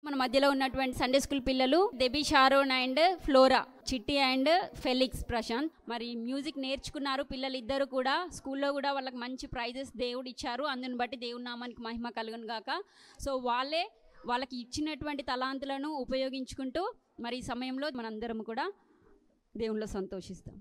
మన మధ్యలో ఉన్నటువంటి సండే స్కూల్ పిల్లలు డెబీ షారోన్ అండ్ ఫ్లోరా, చిట్టి అండ్ ఫెలిక్స్ ప్రశాంత్. మరి మ్యూజిక్ నేర్చుకున్నారు పిల్లలు ఇద్దరు కూడా. స్కూల్లో కూడా వాళ్ళకి మంచి ప్రైజెస్ దేవుడు ఇచ్చారు. అందుని బట్టి దేవుని నామానికి మహిమ కలుగును గాక. సో వాళ్ళకి ఇచ్చినటువంటి తలాంతులను ఉపయోగించుకుంటూ మరి ఈ సమయంలో మనందరం కూడా దేవునిలో సంతోషిస్తాం.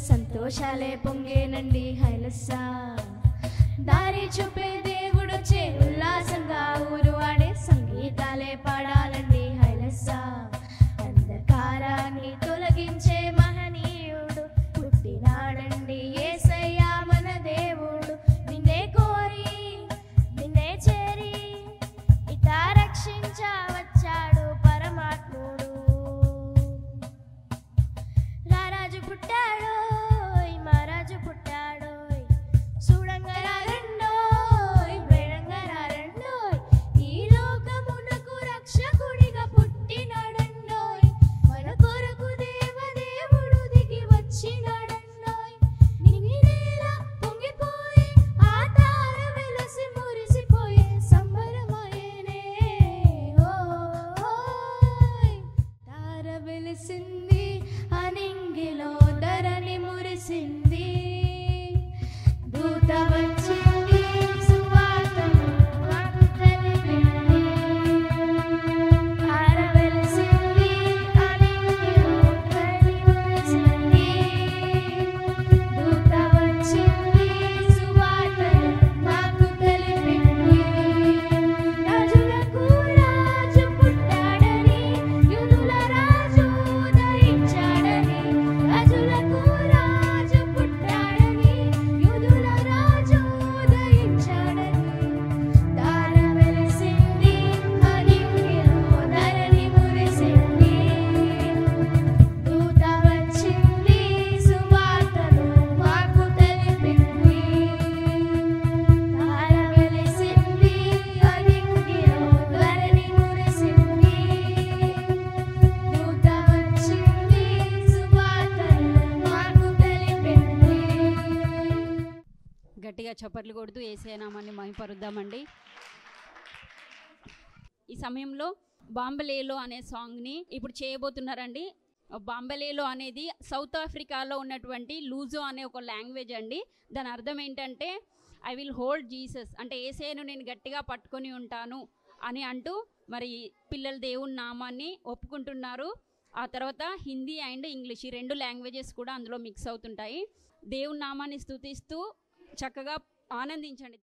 సంతోషాలే పొంగేనండి హైలస్సా. దారి చూపే దేవుడొచ్చే ఉల్లాసంగా ఊరు వాడే సంగీతాలే పాడాలండి హైలస్సా. అంధకారాన్ని తొలగించే మహనీయుడు పుట్టినాడండి యేసయ్యా మన దేవుడు. నిన్నే కోరి నిన్నే చేరి ఇతా రక్షించవచ్చాడు పరమాత్ముడు. రారాజు పుట్టాడోయ్ మహారాజు పుట్టాడోయ్ చూడంగా రెండోయ్ చప్పట్లు కొడుతూ యేసయ్య నామాన్ని మహిమపరుద్దామండి. ఈ సమయంలో బాంబెలేలో అనే సాంగ్ని ఇప్పుడు చేయబోతున్నారండి. బాంబెలేలో అనేది సౌత్ ఆఫ్రికాలో ఉన్నటువంటి లూజో అనే ఒక లాంగ్వేజ్ అండి. దాని అర్థం ఏంటంటే ఐ విల్ హోల్డ్ జీసస్, అంటే యేసయ్యను నేను గట్టిగా పట్టుకొని ఉంటాను అని అంటూ మరి పిల్లలు దేవుని నామాన్ని ఒప్పుకుంటున్నారు. ఆ తర్వాత హిందీ అండ్ ఇంగ్లీష్ ఈ 2 లాంగ్వేజెస్ కూడా అందులో మిక్స్ అవుతుంటాయి. దేవుని నామాన్ని స్తుతిస్తూ చక్కగా ఆనందించండి.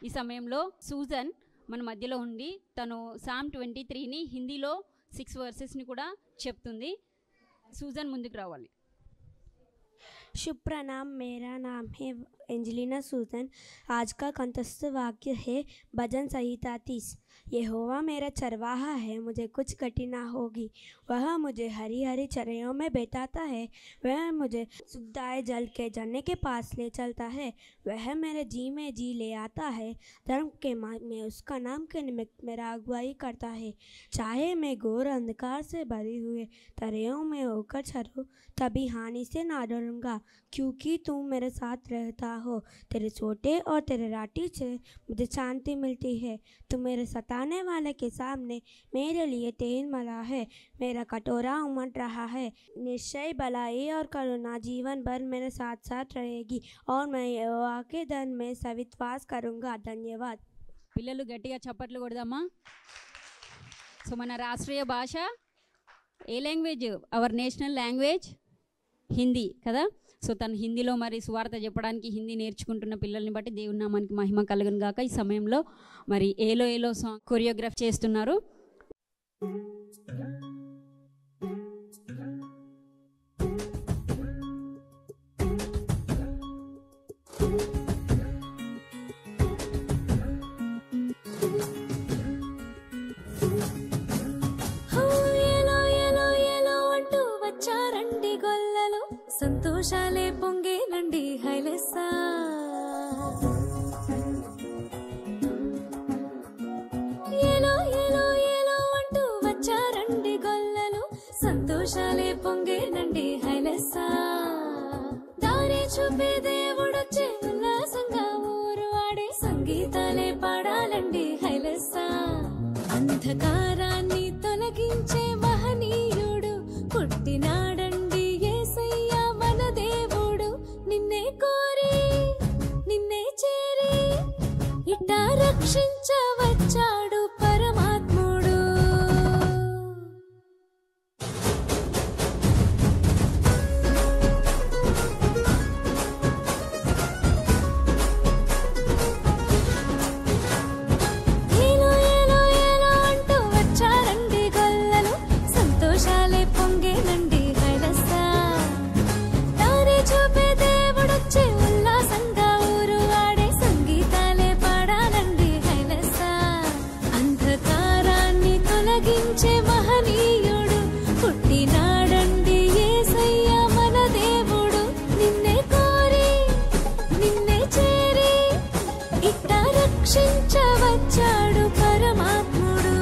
ఈ సమయంలో సూజన్ మన మధ్యలో ఉండి తను సామ్ 23ని హిందీలో 6 వర్సెస్ని కూడా చెప్తుంది. సూజన్ ముందుకు రావాలి. शुभ प्रणाम, मेरा नाम है एंजेलिना सूजन। आज का कंठस्थ वाक्य है भजन संहिता 30। यहोवा मेरा चरवाहा है, मुझे कुछ घटी ना होगी। वह मुझे हरी हरी चराइयों में बैठाता है, वह मुझे सुखदायक जल के झरने के पास ले चलता है। वह मेरे जी में जी ले आता है, धर्म के मार्ग में उसका नाम के निमित्त मेरा अगुवाई करता है। चाहे मैं घोर अंधकार से भरी हुए तराइयों में होकर चलूं, तभी हानि से ना डरूंगा, क्योंकि तुम मेरे साथ रहता हो। तेरे छोटे और तेरे राठी से मुझे शांति मिलती है। तुम मेरे सताने वाले के सामने मेरे लिए तेल मला है, मेरा कटोरा उमड़ रहा है। निश्चय भलाई और करुणा जीवन भर मेरे साथ साथ रहेगी, और मैं यहोवा के धन में सविश्वास करूँगा। धन्यवाद। పిల్లలు గట్టిగా చప్పట్లు కొడదామా? సో మన రాష్ట్రీయ భాష ఏ language? Our national language Hindi కదా. సో తను హిందీలో మరి సువార్త చెప్పడానికి హిందీ నేర్చుకుంటున్న పిల్లల్ని బట్టి దేవుని నామానికి మహిమ కలుగును గాక. ఈ సమయంలో మరి ఏలో ఏలో సాంగ్ కొరియోగ్రాఫ్ చేస్తున్నారు. సంతోషాలే పొంగేనండి హైలెస్సా. ఏలో ఏలో ఏలో అంటూ వచ్చారండి గొల్లలు, సంతోషాలే పొంగేనండి హైలెస్సా. దారి చూపే దేవుడొచ్చే ఉల్లాసంగా ఊరు ఆడే సంగీతాలే పాడాలండి హైలెస్సా. అంధకారాన్ని తొలగించే మహనీయుడు పుట్టినాడండి యేసయ్య మన దేవుడు. నిన్నే కోరి నిన్నే చేరి ఇట్టా రక్షించవచ్చాడు పరమాత్ముడు. ఏలో ఏలో ఏలో అంటూ వచ్చారండి గొల్లలు, సంతోషాలే పొంగేనండి హైలెస్సా. దారి చూపే దేవుడొచ్చే ఉల్లాసంగా ఊరు ఆడే సంగీతాలే పాడాలండి హైలెస్సా. అంధకారాన్ని తొలగించే మహనీయుడు పుట్టినాడండి యేసయ్య మన దేవుడు. నిన్నే కోరి నిన్నే చేరి ఇట్టా రక్షించవచ్చాడు పరమాత్ముడు.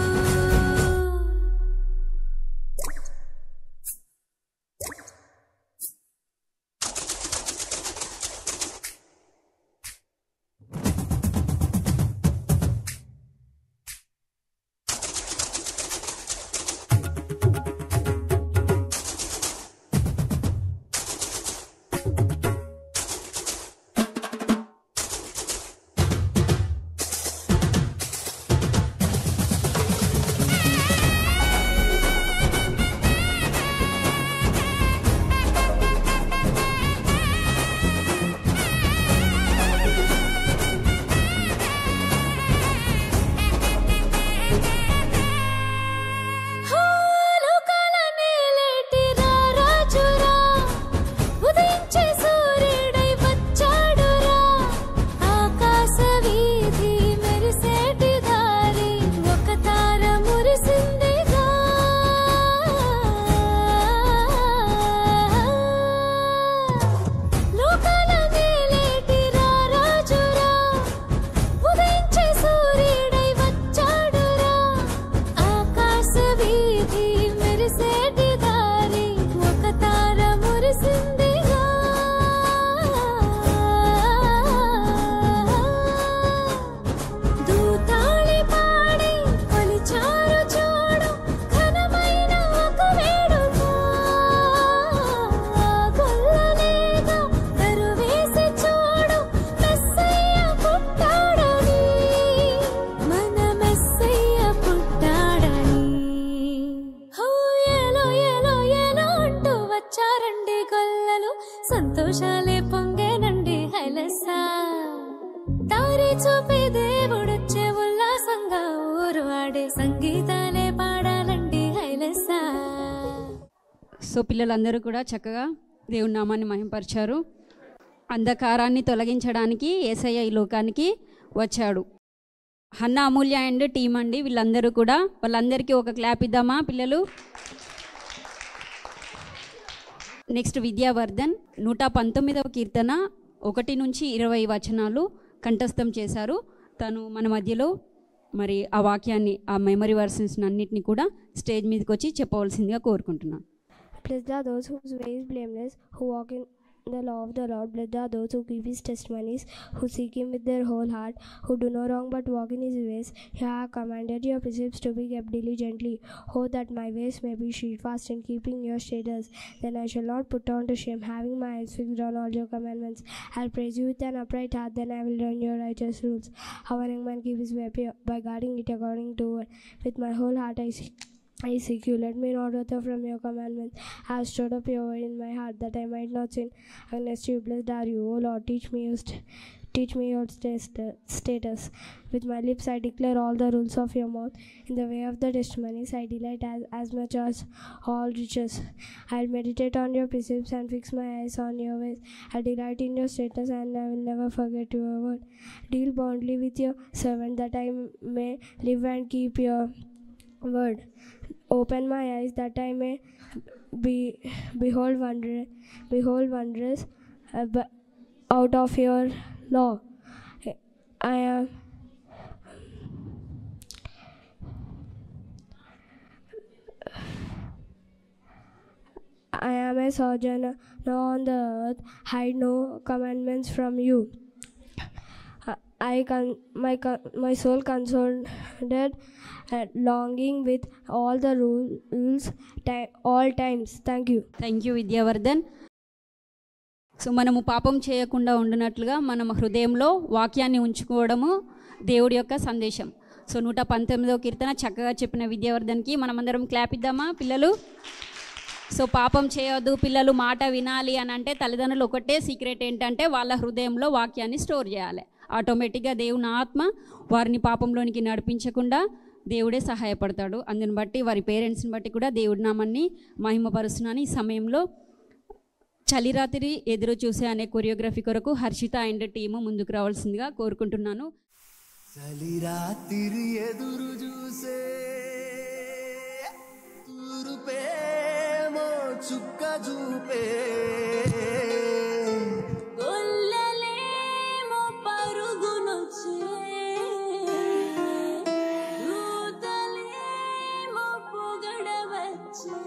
సంతోషాలే పొంగేనండి హైలెస్సా. దారి చూపే దేవుడొచ్చే ఉల్లాసంగా ఊరు ఆడే సంగీతాలే పాడాలండి హైలెస్సా. సో పిల్లలందరూ కూడా చక్కగా దేవుని నామాన్ని మహింపరిచారు. అంధకారాన్ని తొలగించడానికి యేసయ్య ఈ లోకానికి వచ్చాడు. హన్నా అమూల్య అండ్ టీం అండి వీళ్ళందరూ కూడా. వాళ్ళందరికీ ఒక క్లాప్ ఇద్దామా పిల్లలు? నెక్స్ట్ విద్యావర్ధన్ 119వ కీర్తన 1 నుంచి 20 వచనాలు కంఠస్థం చేశారు. తను మన మధ్యలో మరి ఆ వాక్యాన్ని, ఆ మెమరీ వర్సెస్ అన్నిటిని కూడా స్టేజ్ మీదకి వచ్చి చెప్పవలసిందిగా కోరుకుంటున్నాను. Blessed are those whose way is blameless, who walk in the law of the Lord. Blessed are those who keep his testimonies, who seek him with their whole heart, who do no wrong but walk in his ways. He hath commanded your precepts to be kept diligently. Oh, that my ways may be steadfast in keeping your statutes. Then I shall not put on to shame, having my eyes fixed on all your commandments. I'll praise you with an upright heart, then I will learn your righteous rules. How a young man keep his way pure, by guarding it according to word. With my whole heart I seek you. Let me not wander from your commandments. I have stored up your word in my heart, that I might not sin against you. Blessed are you, O Lord. Teach me your status. With my lips I declare all the rules of your mouth. In the way of the testimonies I delight as much as all riches. I'll meditate on your precepts and fix my eyes on your ways. I'll delight in your status and I will never forget your word. Deal boldly with your servant that I may live and keep your word. Open my eyes that I may behold wondrous out of your law. I am a sojourner on the earth, hide no commandments from you. My soul consoled longing with all the rules all times. Thank you. Thank you Vidyavardhan. So మనము పాపం చేయకుండా ఉండినట్లుగా మనం హృదయంలో వాక్యాన్ని ఉంచుకోవడము దేవుడి యొక్క సందేశం. So 119వ కీర్తన చక్కగా చెప్పిన విద్యావర్ధన్కి మనమందరం క్లాప్ ఇద్దామా పిల్లలు? సో పాపం చేయొద్దు, పిల్లలు మాట వినాలి అని అంటే తల్లిదండ్రులు ఒకటే సీక్రెట్ ఏంటంటే వాళ్ళ హృదయంలో వాక్యాన్ని స్టోర్ చేయాలి. ఆటోమేటిక్గా దేవుని ఆత్మ వారిని పాపంలోనికి నడిపించకుండా దేవుడే సహాయపడతాడు. అందుని బట్టి వారి పేరెంట్స్ని బట్టి కూడా దేవుడి నామాన్ని మహిమపరుస్తున్నాను. ఈ సమయంలో చలిరాత్రి ఎదురు చూసే అనే కొరియోగ్రఫీ కొరకు హర్షిత అండ్ టీము ముందుకు రావాల్సిందిగా కోరుకుంటున్నాను. చలిరాత్రి ఎదురు చూసే తూరుపేమో చుక్క చూపే గొల్లలేమో పరుగునొచ్చే దూతలేమో పొగడవచ్చే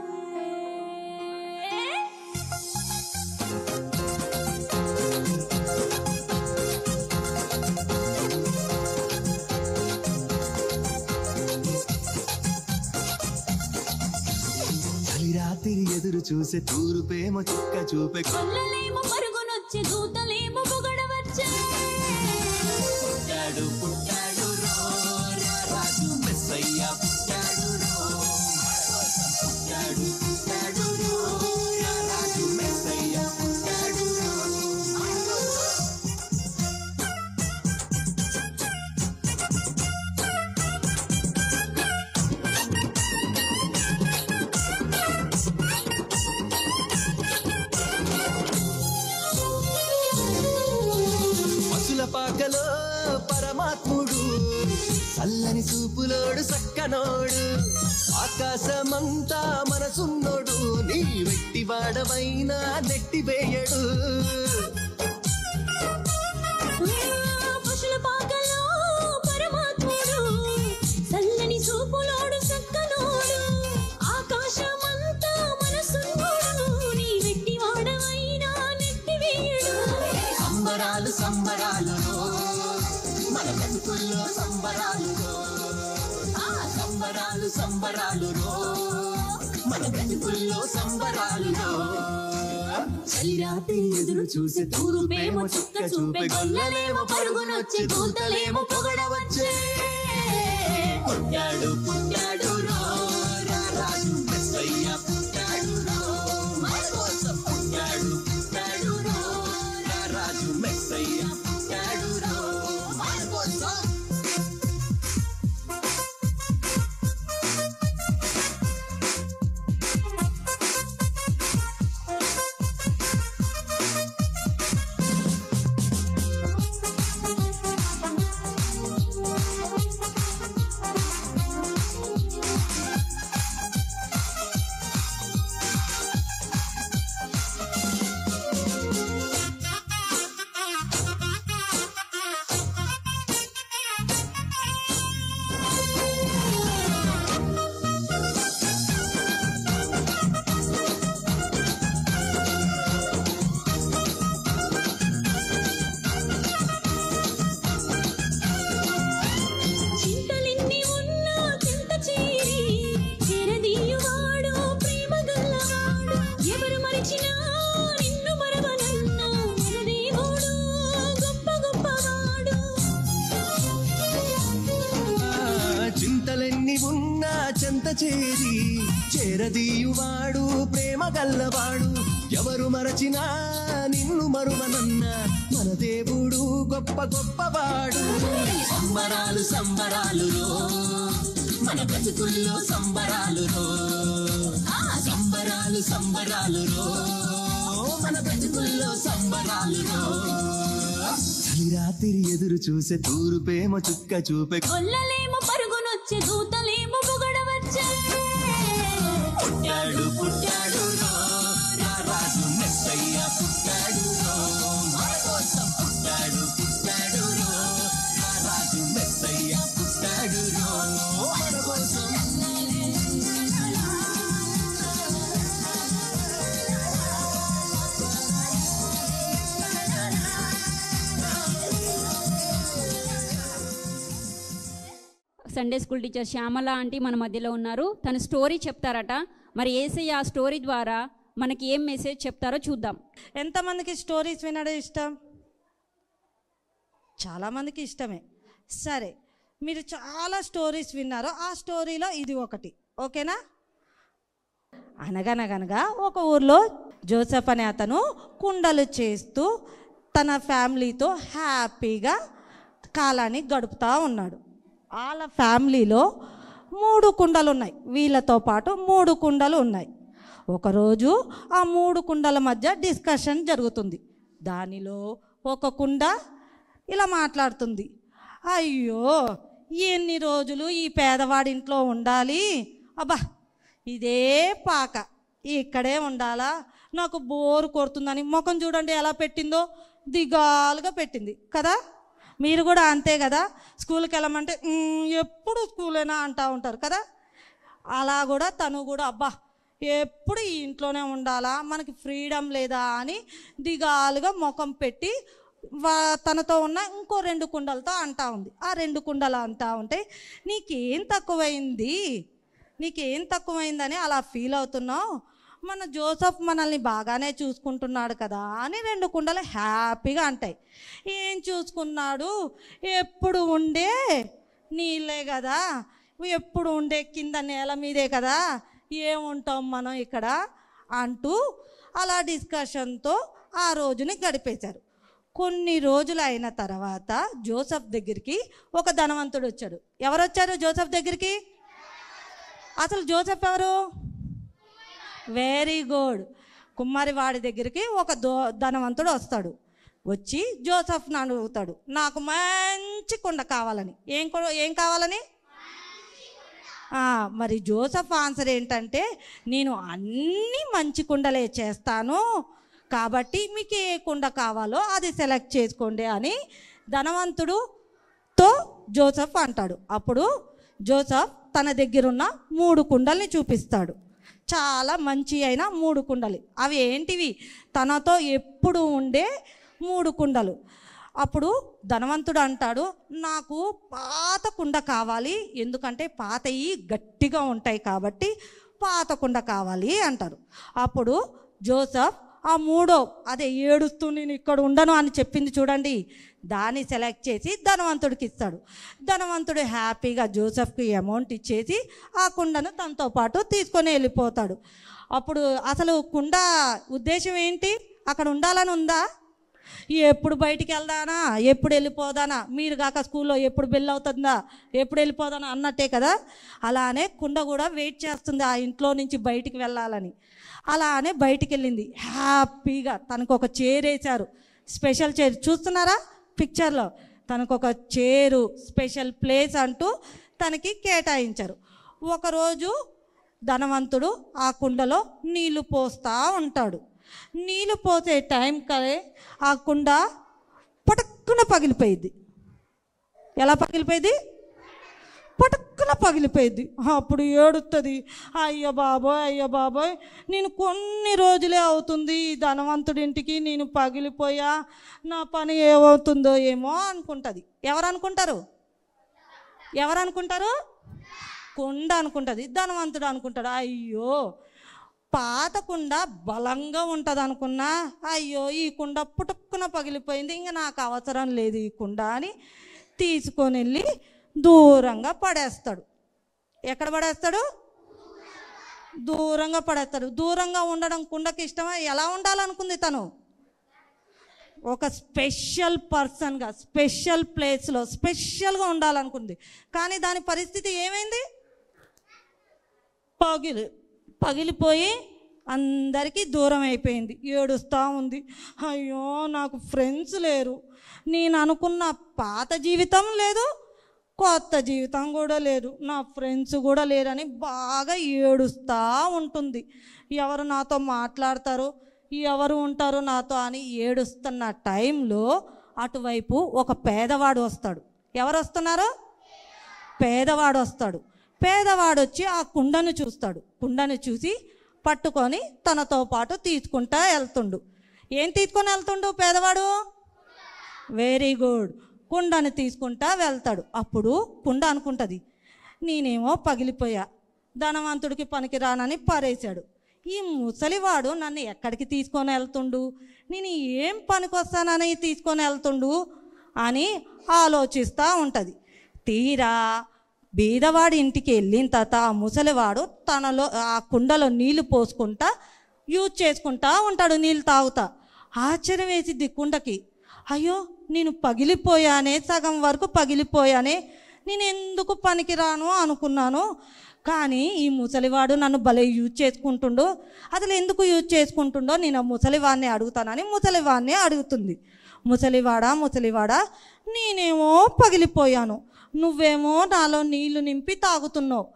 రాత్రి ఎదురు చూసే తూరుపేమో చుక్క చూపే గొల్లలేమో పరుగునొచ్చే దూతలేమో పొగడవచ్చే పుట్టాడు పుట్టాడు రో రాజు మెస్సయ్య పుట్టాడు రో పుట్టాడు పుట్టాడు రో రాజు మెస్సయ్య పుట్టాడు రో. పాకలో పరమాత్ముడు చల్లని చూపులోడు సక్కనోడు ఆకాశమంతా మనసున్నోడు నీ వెట్టి వాడమైనా నెట్టివేయడు. పశుల పాకలో పరమాత్ముడు చల్లని చూపులోడు సక్కనోడు ఆకాశమంతా మనసున్నోడు నీ వెట్టి వాడమైనా నెట్టివేయడు. సంబరాలు సంబరాలు మన బతుకుల్లో సంబరాలు సంబరాలు సంబరాలు మన బతుకుల్లో సంబరాలు. చలిరాత్రి ఎదురు చూసే తూరుపేమో చుక్క చూపే గొల్లలేమో పరుగునొచ్చే దూతలేమో పొగడవచ్చే పుట్టాడు పుట్టాడు రో రాజు మెస్సయ్య పుట్టాడు రో మన కోసం పుట్టాడు పుట్టాడు రో రాజు మెస్సయ్య పుట్టాడు రో మన కోసం. చింతలెన్ని ఉన్నా చెంత చేరి చేరదీయువాడు ప్రేమ గల్లవాడు ఎవరు మరచినా నిన్ను మరువనన్న మన దేవుడు గొప్ప గొప్పవాడు. సంబరాలు సంబరాలు మన బ్రతుకుల్లో సంబరాలు సంబరాలు సంబరాలు మన బ్రతుకుల్లో సంబరాలు. రాత్రి ఎదురు చూసే తూర్పేమో చుక్క చూపే కొల్లలేమో పరుగునొచ్చే దూతలేమో పొగడవచ్చే. పుట్టాడు పుట్టాడు రాజు మెస్సయ్య పుట్టాడు మన కోసం పుట్టాడు పుట్టాడు రాజు మెస్సయ్య పుట్టాడు మన కోసం. Sunday school teacher Shyamala aunty మన మధ్యలో ఉన్నారు. తన స్టోరీ చెప్తారట. మరి యేసయ్య ఆ స్టోరీ ద్వారా మనకి ఏం మెసేజ్ చెప్తారో చూద్దాం. ఎంతమందికి స్టోరీస్ వినడం ఇష్టం? చాలామందికి ఇష్టమే. సరే, మీరు చాలా స్టోరీస్ విన్నారు. ఆ స్టోరీలో ఇది ఒకటి, ఓకేనా? అనగనగనగా ఒక ఊర్లో జోసెఫ్ అనే అతను కుండలు చేస్తూ తన ఫ్యామిలీతో హ్యాపీగా కాలాన్ని గడుపుతూ ఉన్నాడు. వాళ్ళ ఫ్యామిలీలో 3 కుండలు ఉన్నాయి. వీళ్ళతో పాటు 3 కుండలు ఉన్నాయి. ఒకరోజు ఆ 3 కుండల మధ్య డిస్కషన్ జరుగుతుంది. దానిలో ఒక కుండ ఇలా మాట్లాడుతుంది, అయ్యో ఎన్ని రోజులు ఈ పేదవాడింట్లో ఉండాలి, అబ్బా ఇదే పాక ఇక్కడే ఉండాలా, నాకు బోరు కొడుతుందని ముఖం చూడండి ఎలా పెట్టిందో, దిగాలుగా పెట్టింది కదా. మీరు కూడా అంతే కదా, స్కూల్కి వెళ్ళమంటే ఎప్పుడు స్కూలేనా అంటూ ఉంటారు కదా. అలా కూడా తను కూడా అబ్బా ఎప్పుడు ఈ ఇంట్లోనే ఉండాలా, మనకి ఫ్రీడమ్ లేదా అని దిగాలుగా ముఖం పెట్టి తనతో ఉన్న ఇంకో 2 కుండలతో అంటా ఉంది. ఆ 2 కుండలు అంటా ఉంటే నీకేం తక్కువైందని అలా ఫీల్ అవుతున్నావు, మన జోసెఫ్ మనల్ని బాగానే చూసుకుంటున్నాడు కదా అని 2 కుండలు హ్యాపీగా అంటాయి. ఏం చూసుకున్నాడు, ఎప్పుడు ఉండే నీళ్ళే కదా, ఎప్పుడు ఉండే కింద నేల మీదే కదా, ఏముంటాం మనం ఇక్కడ అంటూ అలా డిస్కషన్తో ఆ రోజుని గడిపేశారు. కొన్ని రోజులు అయిన తర్వాత జోసెఫ్ దగ్గరికి ఒక ధనవంతుడు వచ్చాడు. ఎవరు వచ్చారు జోసెఫ్ దగ్గరికి? అసలు జోసెఫ్ ఎవరు? వెరీ గుడ్, కుమ్మరి వాడి దగ్గరికి ఒక ధనవంతుడు వస్తాడు. వచ్చి జోసెఫ్ని అడుగుతాడు, నాకు మంచి కుండ కావాలని. ఏం కావాలని? మరి జోసెఫ్ ఆన్సర్ ఏంటంటే, నేను అన్ని మంచి కుండలే చేస్తాను, కాబట్టి మీకు ఏ కుండ కావాలో అది సెలెక్ట్ చేసుకోండి అని ధనవంతుడుతో జోసెఫ్ అంటాడు. అప్పుడు జోసెఫ్ తన దగ్గరున్న 3 కుండల్ని చూపిస్తాడు. చాలా మంచి అయిన 3 కుండలు. అవి ఏంటివి? తనతో ఎప్పుడు ఉండే 3 కుండలు. అప్పుడు ధనవంతుడు అంటాడు, నాకు పాత కుండ కావాలి, ఎందుకంటే పాతవి గట్టిగా ఉంటాయి కాబట్టి పాత కుండ కావాలి అంటారు. అప్పుడు జోసెఫ్ ఆ 3వ అదే ఏడుస్తూ నేను ఇక్కడ ఉండను అని చెప్పింది చూడండి, దాన్ని సెలెక్ట్ చేసి ధనవంతుడికి ఇస్తాడు. ధనవంతుడు హ్యాపీగా జోసెఫ్కి అమౌంట్ ఇచ్చేసి ఆ కుండను తనతో పాటు తీసుకొని వెళ్ళిపోతాడు. అప్పుడు అసలు కుండ ఉద్దేశం ఏంటి? అక్కడ ఉండాలని ఉందా? ఎప్పుడు బయటికి వెళ్దానా, ఎప్పుడు వెళ్ళిపోదానా, మీరు కాక స్కూల్లో ఎప్పుడు బెల్ అవుతుందా, ఎప్పుడు వెళ్ళిపోదానా అన్నట్టే కదా. అలానే కుండ కూడా వెయిట్ చేస్తుంది ఆ ఇంట్లో నుంచి బయటికి వెళ్ళాలని. అలానే బయటికి వెళ్ళింది హ్యాపీగా. తనకు ఒక చైర్ వేశారు, స్పెషల్ చైర్. చూస్తున్నారా పిక్చర్లో? తనకు ఒక చైరు, స్పెషల్ ప్లేస్ అంటూ తనకి కేటాయించారు. ఒకరోజు ధనవంతుడు ఆ కుండలో నీళ్లు పోస్తూ ఉంటాడు. నీళ్లు పోసే టైం కదే ఆ కుండ పటక్కున పగిలిపోయింది. ఎలా పగిలిపోయింది? పటక్కున పగిలిపోయింది. అప్పుడు ఏడుస్తుంది, అయ్యో బాబోయ్ నేను కొన్ని రోజులే అవుతుంది ధనవంతుడింటికి నేను పగిలిపోయా, నా పని ఏమవుతుందో ఏమో అనుకుంటుంది. ఎవరు అనుకుంటారు? కుండ అనుకుంటుంది. ధనవంతుడు అనుకుంటాడు, అయ్యో పాత కుండ బలంగా ఉంటుంది అనుకున్నా, అయ్యో ఈ కుండ పుట్టుక్కున పగిలిపోయింది, ఇంకా నాకు అవసరం లేదు ఈ కుండ అని తీసుకొని వెళ్ళి దూరంగా పడేస్తాడు. ఎక్కడ పడేస్తాడు? దూరంగా పడేస్తాడు. దూరంగా ఉండడం కుండకి ఇష్టమా? ఎలా ఉండాలనుకుంది తను? ఒక స్పెషల్ పర్సన్గా, స్పెషల్ ప్లేస్లో స్పెషల్గా ఉండాలనుకుంది. కానీ దాని పరిస్థితి ఏమైంది? పగిలిపోయి అందరికీ దూరం అయిపోయింది. ఏడుస్తూ ఉంది, అయ్యో నాకు ఫ్రెండ్స్ లేరు, నేను అనుకున్న పాత జీవితం లేదు, కొత్త జీవితం కూడా లేదు, నా ఫ్రెండ్స్ కూడా లేరని బాగా ఏడుస్తూ ఉంటుంది. ఎవరు నాతో మాట్లాడతారు, ఎవరు ఉంటారు నాతో అని ఏడుస్తున్న టైంలో అటువైపు ఒక పేదవాడు వస్తాడు. ఎవరు వస్తున్నారు? పేదవాడు వస్తాడు. పేదవాడు వచ్చి ఆ కుండను చూస్తాడు. కుండను చూసి పట్టుకొని తనతో పాటు తీసుకుంటా వెళ్తుండు. ఏం తీసుకొని వెళ్తుండు పేదవాడు? వెరీ గుడ్, కుండను తీసుకుంటా వెళ్తాడు. అప్పుడు కుండ అనుకుంటుంది, నేనేమో పగిలిపోయా, ధనవంతుడికి పనికి రానని పారేశాడు, ఈ ముసలివాడు నన్ను ఎక్కడికి తీసుకొని వెళ్తుండు, నేను ఏం పనికి వస్తానని తీసుకొని వెళ్తుండు అని ఆలోచిస్తూ ఉంటుంది. తీరా బీదవాడి ఇంటికి వెళ్ళిన తర్వాత ఆ ముసలివాడు తనలో ఆ కుండలో నీళ్లు పోసుకుంటా యూజ్ చేసుకుంటా ఉంటాడు, నీళ్ళు తాగుతా. ఆశ్చర్యం వేసిద్ది కుండకి, అయ్యో నేను పగిలిపోయానే, సగం వరకు పగిలిపోయానే, నేను ఎందుకు పనికిరాను అనుకున్నాను, కానీ ఈ ముసలివాడు నన్ను భలే యూజ్ చేసుకుంటుండో, అసలు ఎందుకు యూజ్ చేసుకుంటుండో నేను ఆ ముసలివాడిని అడుగుతానని ముసలివాడిని అడుగుతుంది. ముసలివాడా నేనేమో పగిలిపోయాను, నువ్వేమో నాలో నీళ్లు నింపి తాగుతున్నావు,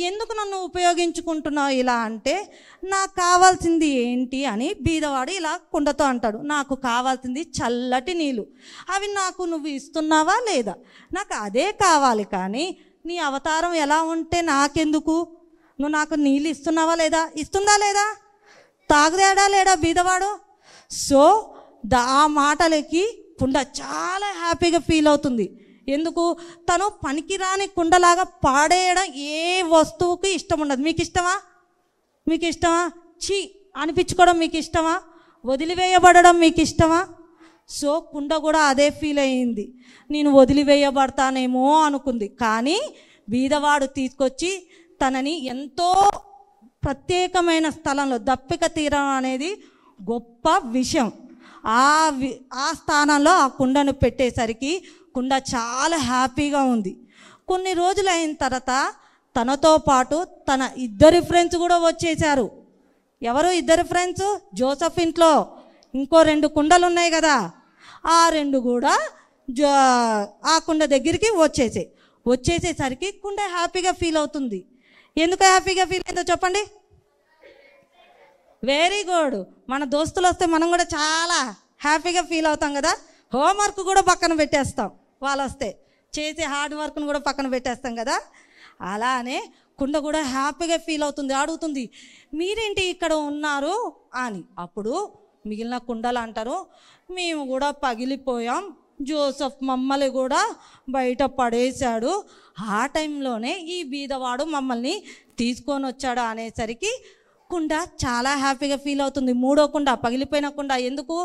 ఎందుకు నన్ను ఉపయోగించుకుంటున్నావు ఇలా అంటే, నాకు కావాల్సింది ఏంటి అని బీదవాడు ఇలా కుండతో అంటాడు. నాకు కావాల్సింది చల్లటి నీళ్ళు, అవి నాకు నువ్వు ఇస్తున్నావా లేదా? నాకు అదే కావాలి, కానీ నీ అవతారం ఎలా ఉంటే నాకెందుకు? నువ్వు నాకు నీళ్ళు ఇస్తున్నావా లేదా? ఇస్తుందా లేదా? తాగుదాడా లేడా బీదవాడు? సో ఆ మాటలకి కుండ చాలా హ్యాపీగా ఫీల్ అవుతుంది. ఎందుకు? తను పనికిరాని కుండలాగా పాడేయడం ఏ వస్తువుకి ఇష్టం ఉండదు. మీకు ఇష్టమా? చీ అనిపించుకోవడం మీకు ఇష్టమా? వదిలివేయబడడం మీకు ఇష్టమా? సో కుండ కూడా అదే ఫీల్ అయ్యింది, నేను వదిలివేయబడతానేమో అనుకుంది. కానీ బీదవాడు తీసుకొచ్చి తనని ఎంతో ప్రత్యేకమైన స్థలంలో, దప్పిక తీరం అనేది గొప్ప విషయం, ఆ స్థానంలో ఆ కుండను పెట్టేసరికి కుండ చాలా హ్యాపీగా ఉంది. కొన్ని రోజులు అయిన తర్వాత తనతో పాటు తన ఇద్దరు ఫ్రెండ్స్ కూడా వచ్చేసారు. ఎవరు ఇద్దరు ఫ్రెండ్స్? జోసెఫ్ ఇంట్లో ఇంకో 2 కుండలు ఉన్నాయి కదా, ఆ 2 కూడా ఆ కుండ దగ్గరికి వచ్చేసేసరికి కుండ హ్యాపీగా ఫీల్ అవుతుంది. ఎందుకు హ్యాపీగా ఫీల్ అయిందో చెప్పండి. వెరీ గుడ్, మన దోస్తులు వస్తే మనం కూడా చాలా హ్యాపీగా ఫీల్ అవుతాం కదా. హోంవర్క్ కూడా పక్కన పెట్టేస్తాం, వాళ్ళు వస్తే చేసే హార్డ్ వర్క్ను కూడా పక్కన పెట్టేస్తాం కదా. అలానే కుండ కూడా హ్యాపీగా ఫీల్ అవుతుంది, అడుగుతుంది మీరేంటి ఇక్కడ ఉన్నారు అని. అప్పుడు మిగిలిన కుండలు అంటారు, మేము కూడా పగిలిపోయాం, జోసెఫ్ మమ్మల్ని కూడా బయట పడేశాడు, ఆ టైంలోనే ఈ బీదవాడు మమ్మల్ని తీసుకొని వచ్చాడు అనేసరికి కుండ చాలా హ్యాపీగా ఫీల్ అవుతుంది. 3వ కుండ, పగిలిపోయిన కుండ. ఎందుకు?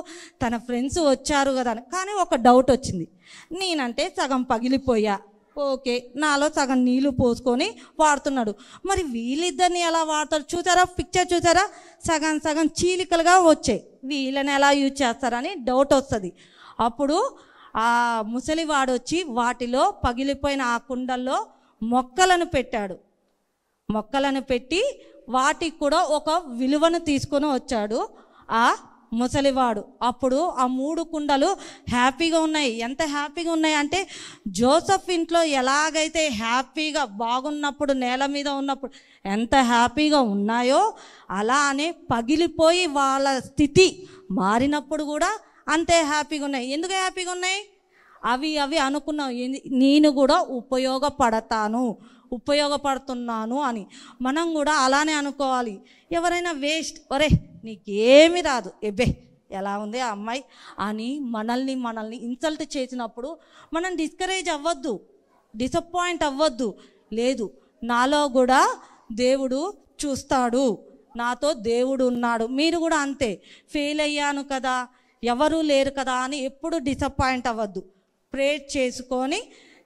తన ఫ్రెండ్స్ వచ్చారు కదా అని. కానీ ఒక డౌట్ వచ్చింది, నేనంటే సగం పగిలిపోయా, ఓకే, నాలో సగం నీళ్లు పోసుకొని వాడుతున్నాడు, మరి వీళ్ళిద్దరిని ఎలా వాడతారు? చూసారా పిక్చర్, చూసారా? సగం చీలికలుగా వచ్చాయి, వీళ్ళని ఎలా యూజ్ చేస్తారని డౌట్ వస్తుంది. అప్పుడు ఆ ముసలివాడు వచ్చి వాటిలో పగిలిపోయిన ఆ కుండల్లో మొక్కలను పెట్టి వాటికి కూడా ఒక విలువను తీసుకొని వచ్చాడు ఆ ముసలివాడు. అప్పుడు ఆ 3 కుండలు హ్యాపీగా ఉన్నాయి. ఎంత హ్యాపీగా ఉన్నాయి అంటే, జోసెఫ్ ఇంట్లో ఎలాగైతే హ్యాపీగా బాగున్నప్పుడు, నేల మీద ఉన్నప్పుడు ఎంత హ్యాపీగా ఉన్నాయో, అలానే పగిలిపోయి వాళ్ళ స్థితి మారినప్పుడు కూడా అంతే హ్యాపీగా ఉన్నాయి. ఎందుకు హ్యాపీగా ఉన్నాయి? అవి అనుకున్నాం, నేను కూడా ఉపయోగపడుతున్నాను అని. మనం కూడా అలానే అనుకోవాలి. ఎవరైనా వేస్ట్, ఒరే నీకేమీ రాదు, ఎబ్బే ఎలా ఉంది ఆ అమ్మాయి అని మనల్ని ఇన్సల్ట్ చేసినప్పుడు మనం డిస్కరేజ్ అవ్వద్దు, డిసప్పాయింట్ అవ్వద్దు. లేదు, నాలో కూడా దేవుడు చూస్తాడు, నాతో దేవుడు ఉన్నాడు. మీరు కూడా అంతే, ఫెయిల్ అయ్యాను కదా, ఎవరూ లేరు కదా అని ఎప్పుడు డిసప్పాయింట్ అవ్వద్దు. ప్రేర్ చేసుకొని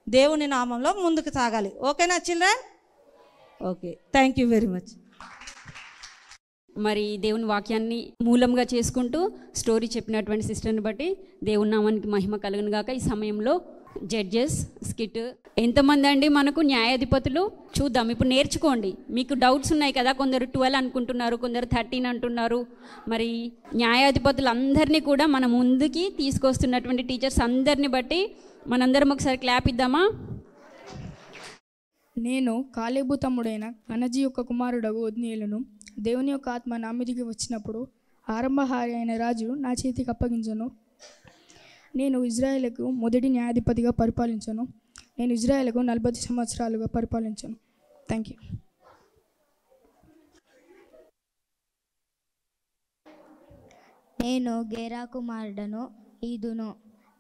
దేవుని నామంలో ముందుకు సాగాలి. ఓకేనా children? Okay, thank you very much. మరి దేవుని వాక్యాన్ని మూలంగా చేసుకుంటూ స్టోరీ చెప్పినటువంటి సిస్టర్ని బట్టి దేవుని నామానికి మహిమ కలుగును గాక. ఈ సమయంలో జడ్జెస్ స్కిట్ ఎంతమంది అండి మనకు న్యాయాధిపతులు చూద్దాం. ఇప్పుడు నేర్చుకోండి. మీకు డౌట్స్ ఉన్నాయి కదా, కొందరు 12 అనుకుంటున్నారు, కొందరు 13 అంటున్నారు. మరి న్యాయాధిపతులు అందరినీ కూడా మన ముందుకి తీసుకొస్తున్నటువంటి టీచర్స్ అందరిని బట్టి మనందరం ఒకసారి క్లాప్ ఇద్దామా? నేను కాలేబు తమ్ముడైన అనజీ యొక్క కుమారుడగు ఒత్నీయేలును దేవుని యొక్క ఆత్మ నా మీదికి వచ్చినప్పుడు ఆరంభహారి అయిన రాజు నా చేతికి అప్పగించను. నేను ఇజ్రాయేలుకు మొదటి న్యాయాధిపతిగా పరిపాలించను. నేను ఇజ్రాయేలుకు 40 సంవత్సరాలుగా పరిపాలించను. Thank you. నేను గేరా కుమారుడను ఈదును.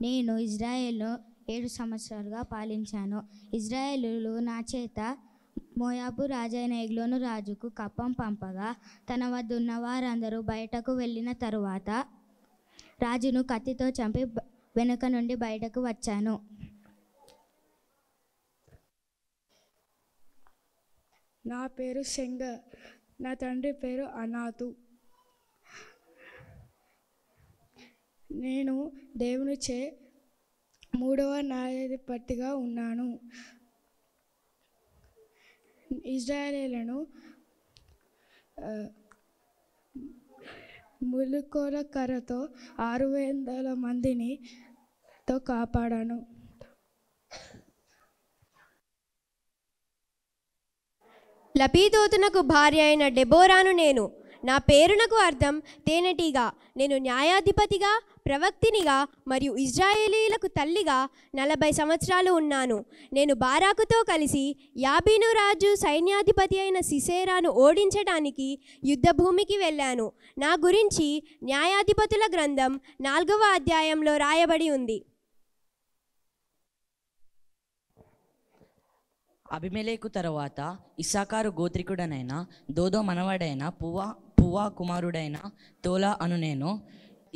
నేను ఇజ్రాయేల్ను 7 సంవత్సరాలుగా పాలించాను. ఇజ్రాయేలులు నా చేత మోయాబు రాజైన ఎగ్లోను రాజుకు కప్పం పంపగా తన వద్ద ఉన్న వారందరూ బయటకు వెళ్ళిన తరువాత రాజును కత్తితో చంపి వెనుక నుండి బయటకు వచ్చాను. నా పేరు శంగ. నా తండ్రి పేరు అనాతు. నేను దేవునిచే 3వ న్యాయాధిపతిగా ఉన్నాను. ఇజ్రాయేలీలను ములుకోల కర్రతో 600 మందితో కాపాడాను. లపీదోతునకు భార్య అయిన డెబోరాను నేను. నా పేరునకు అర్థం తేనెటీగా. నేను న్యాయాధిపతిగా, ప్రవక్తినిగా మరియు ఇజ్రాయేలీలకు తల్లిగా 40 సంవత్సరాలు ఉన్నాను. నేను బారాకుతో కలిసి యాబీను రాజు సైన్యాధిపతి అయిన సిసేరాను ఓడించడానికి యుద్ధభూమికి వెళ్ళాను. నా గురించి న్యాయాధిపతుల గ్రంథం 4వ అధ్యాయంలో రాయబడి ఉంది. అబిమెలెకు తరువాత ఇస్సాకారు గోత్రికుడనైన దోదో మనవడైన పువ్వా కుమారుడైన తోలా అను నేను